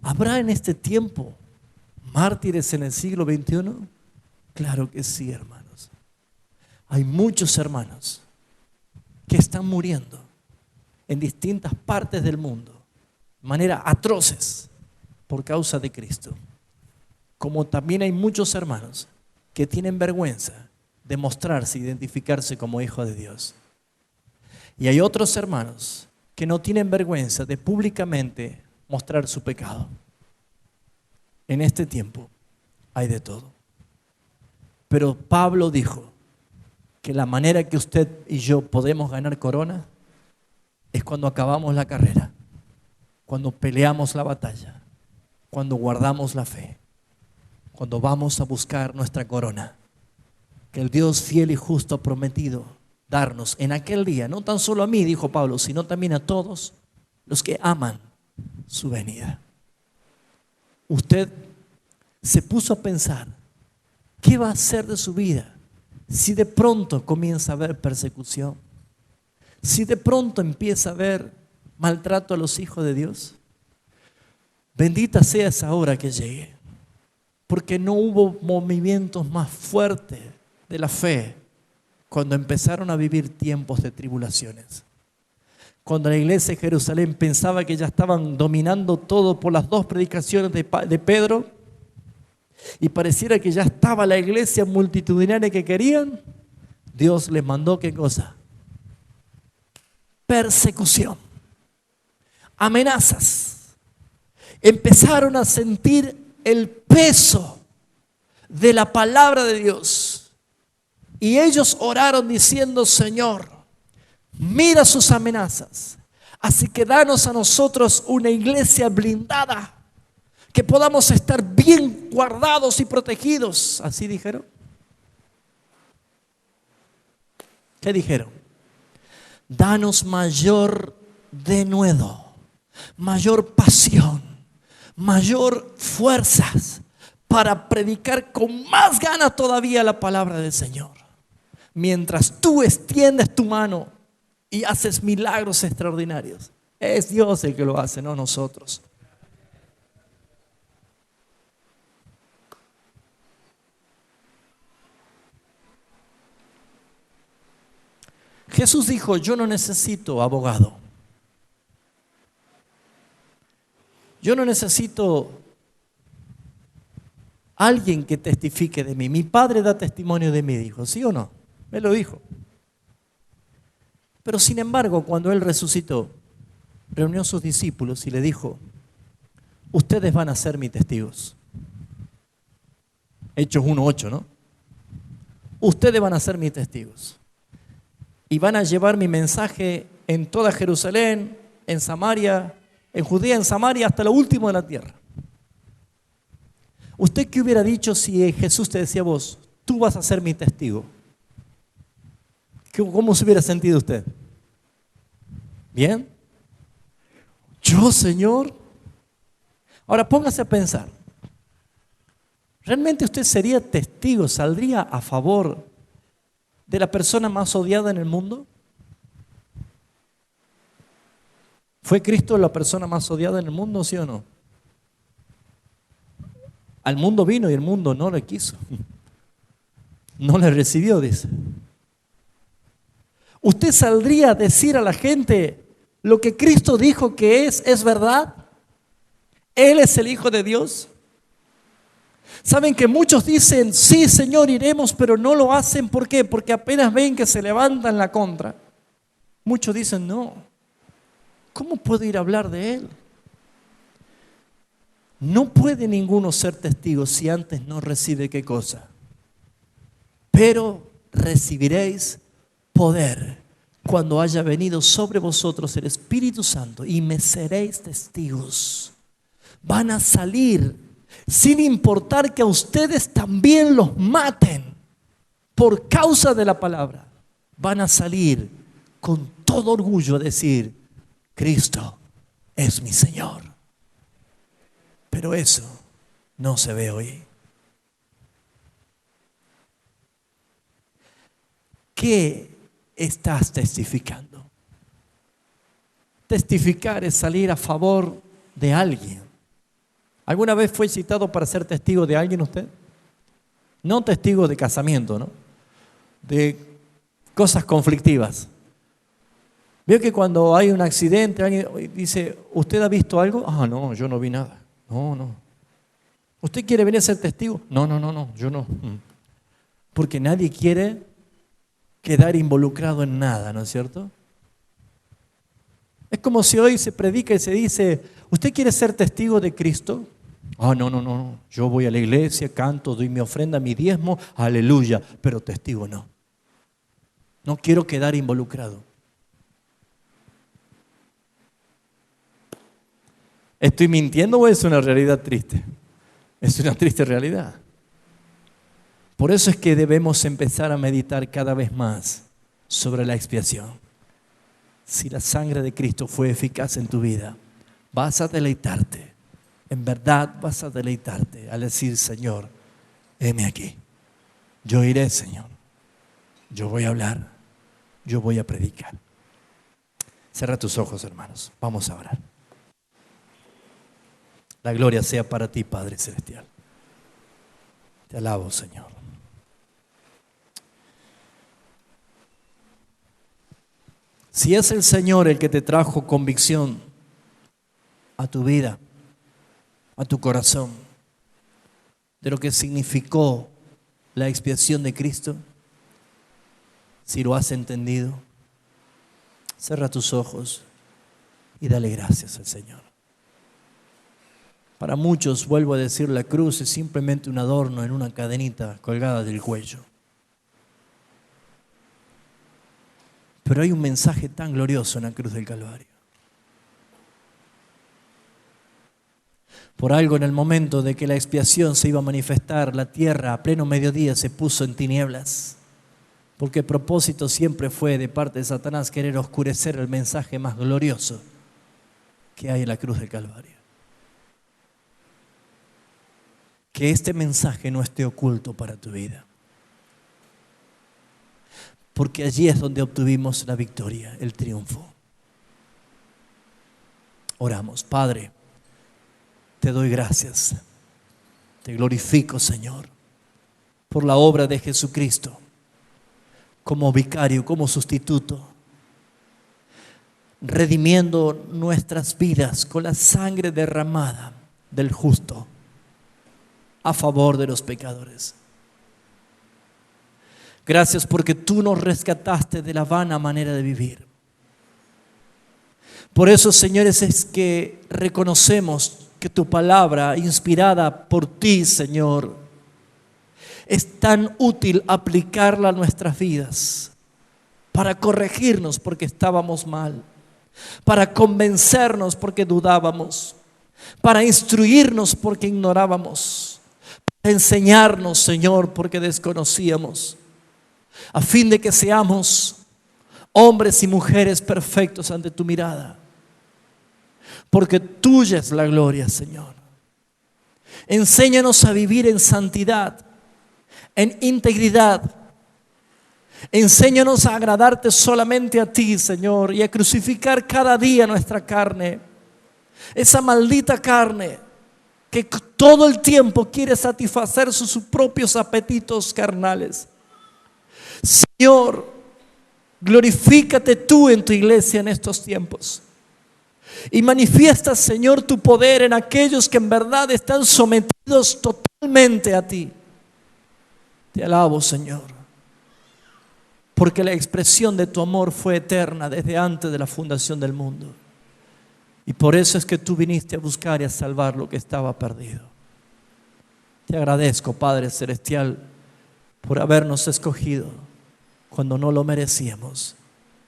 ¿habrá en este tiempo mártires en el siglo XXI? Claro que sí, hermanos. Hay muchos hermanos que están muriendo en distintas partes del mundo de manera atroces por causa de Cristo. Como también hay muchos hermanos que tienen vergüenza de mostrarse, identificarse como hijos de Dios. Y hay otros hermanos que no tienen vergüenza de públicamente mostrar su pecado. En este tiempo hay de todo. Pero Pablo dijo que la manera que usted y yo podemos ganar corona es cuando acabamos la carrera, cuando peleamos la batalla, cuando guardamos la fe, cuando vamos a buscar nuestra corona, que el Dios fiel y justo ha prometido darnos en aquel día, no tan solo a mí, dijo Pablo, sino también a todos los que aman su venida. Usted se puso a pensar, ¿qué va a hacer de su vida Si de pronto comienza a haber persecución, si de pronto empieza a haber maltrato a los hijos de Dios, bendita sea esa hora que llegue, porque no hubo movimientos más fuertes de la fe cuando empezaron a vivir tiempos de tribulaciones. Cuando la iglesia de Jerusalén pensaba que ya estaban dominando todo por las 2 predicaciones de Pedro y pareciera que ya estaba la iglesia multitudinaria que querían, Dios les mandó ¿qué cosa? Persecución, amenazas. Empezaron a sentir el peso de la palabra de Dios y ellos oraron diciendo: Señor, mira sus amenazas, así que danos a nosotros una iglesia blindada, que podamos estar bien guardados y protegidos. ¿Así dijeron? ¿Qué dijeron? Danos mayor denuedo, mayor pasión, mayor fuerzas para predicar con más ganas todavía la palabra del Señor. Mientras tú extiendes tu mano y haces milagros extraordinarios. Es Dios el que lo hace, no nosotros. Jesús dijo: yo no necesito abogado. Yo no necesito alguien que testifique de mí. Mi Padre da testimonio de mí, dijo. ¿Sí o no? Me lo dijo. Pero sin embargo, cuando Él resucitó, reunió a sus discípulos y le dijo: ustedes van a ser mis testigos. Hechos 1:8, ¿no? Ustedes van a ser mis testigos. Y van a llevar mi mensaje en toda Jerusalén, en Samaria, en Judea, en Samaria, hasta lo último de la tierra. ¿Usted qué hubiera dicho si Jesús te decía a vos: tú vas a ser mi testigo? ¿Cómo se hubiera sentido usted? ¿Bien? ¿Yo, Señor? Ahora póngase a pensar. ¿Realmente usted sería testigo, saldría a favor de la persona más odiada en el mundo? ¿Fue Cristo la persona más odiada en el mundo, sí o no? Al mundo vino y el mundo no le quiso. No le recibió, dice. ¿Usted saldría a decir a la gente lo que Cristo dijo que es verdad? ¿Él es el Hijo de Dios? Saben que muchos dicen: sí, Señor, iremos, pero no lo hacen. ¿Por qué? Porque apenas ven que se levantan la contra. Muchos dicen: no, ¿cómo puedo ir a hablar de Él? No puede ninguno ser testigo si antes no recibe ¿qué cosa? Pero recibiréis poder cuando haya venido sobre vosotros el Espíritu Santo y me seréis testigos. Van a salir sin importar que a ustedes también los maten por causa de la palabra. Van a salir con todo orgullo a decir: Cristo es mi Señor. Pero eso no se ve hoy. ¿Qué estás testificando? Testificar es salir a favor de alguien. ¿Alguna vez fue citado para ser testigo de alguien usted? No testigo de casamiento, ¿no? De cosas conflictivas. Veo que cuando hay un accidente, alguien dice: ¿usted ha visto algo? Ah, no, yo no vi nada. No. ¿Usted quiere venir a ser testigo? No, yo no. Porque nadie quiere quedar involucrado en nada, ¿no es cierto? Es como si hoy se predica y se dice: ¿usted quiere ser testigo de Cristo? Ah, no. Yo voy a la iglesia, canto, doy mi ofrenda, mi diezmo, aleluya, pero testigo no. No quiero quedar involucrado. ¿Estoy mintiendo o es una realidad triste? Es una triste realidad. Por eso es que debemos empezar a meditar cada vez más sobre la expiación. Si la sangre de Cristo fue eficaz en tu vida, vas a deleitarte. En verdad vas a deleitarte al decir: Señor, heme aquí. Yo iré, Señor. yo voy a hablar, yo voy a predicar. Cierra tus ojos, hermanos. Vamos a orar. La gloria sea para ti, Padre Celestial. Te alabo, Señor. Si es el Señor el que te trajo convicción a tu vida, a tu corazón, de lo que significó la expiación de Cristo, si lo has entendido, cierra tus ojos y dale gracias al Señor. Para muchos, vuelvo a decir, la cruz es simplemente un adorno en una cadenita colgada del cuello. Pero hay un mensaje tan glorioso en la cruz del Calvario. Por algo, en el momento de que la expiación se iba a manifestar, la tierra a pleno mediodía se puso en tinieblas. Porque el propósito siempre fue de parte de Satanás querer oscurecer el mensaje más glorioso que hay en la cruz del Calvario. Que este mensaje no esté oculto para tu vida. Porque allí es donde obtuvimos la victoria, el triunfo. Oramos. Padre, te doy gracias. Te glorifico, Señor, por la obra de Jesucristo, como vicario, como sustituto, redimiendo nuestras vidas con la sangre derramada del justo a favor de los pecadores. Gracias porque tú nos rescataste de la vana manera de vivir. Por eso, señores, es que reconocemos que tu palabra, inspirada por ti, Señor, es tan útil aplicarla a nuestras vidas para corregirnos porque estábamos mal, para convencernos porque dudábamos, para instruirnos porque ignorábamos, para enseñarnos, Señor, porque desconocíamos, a fin de que seamos hombres y mujeres perfectos ante tu mirada. Porque tuya es la gloria, Señor. Enséñanos a vivir en santidad, en integridad. Enséñanos a agradarte solamente a ti, Señor, y a crucificar cada día nuestra carne. Esa maldita carne que todo el tiempo quiere satisfacer sus propios apetitos carnales. Señor, glorifícate tú en tu iglesia en estos tiempos. Y manifiesta, Señor, tu poder en aquellos que en verdad están sometidos totalmente a ti. Te alabo, Señor, porque la expresión de tu amor fue eterna desde antes de la fundación del mundo. Y por eso es que tú viniste a buscar y a salvar lo que estaba perdido. Te agradezco, Padre Celestial, por habernos escogido cuando no lo merecíamos,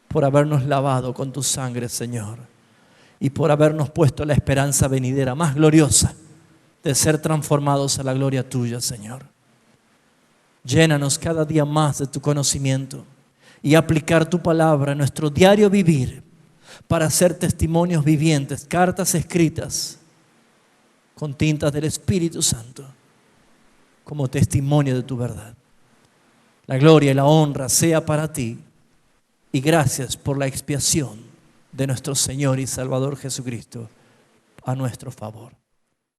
por habernos lavado con tu sangre, Señor, y por habernos puesto la esperanza venidera más gloriosa de ser transformados a la gloria tuya, Señor. Llénanos cada día más de tu conocimiento y aplicar tu palabra en nuestro diario vivir para ser testimonios vivientes, cartas escritas con tintas del Espíritu Santo como testimonio de tu verdad. La gloria y la honra sea para ti y gracias por la expiación de nuestro Señor y Salvador Jesucristo a nuestro favor.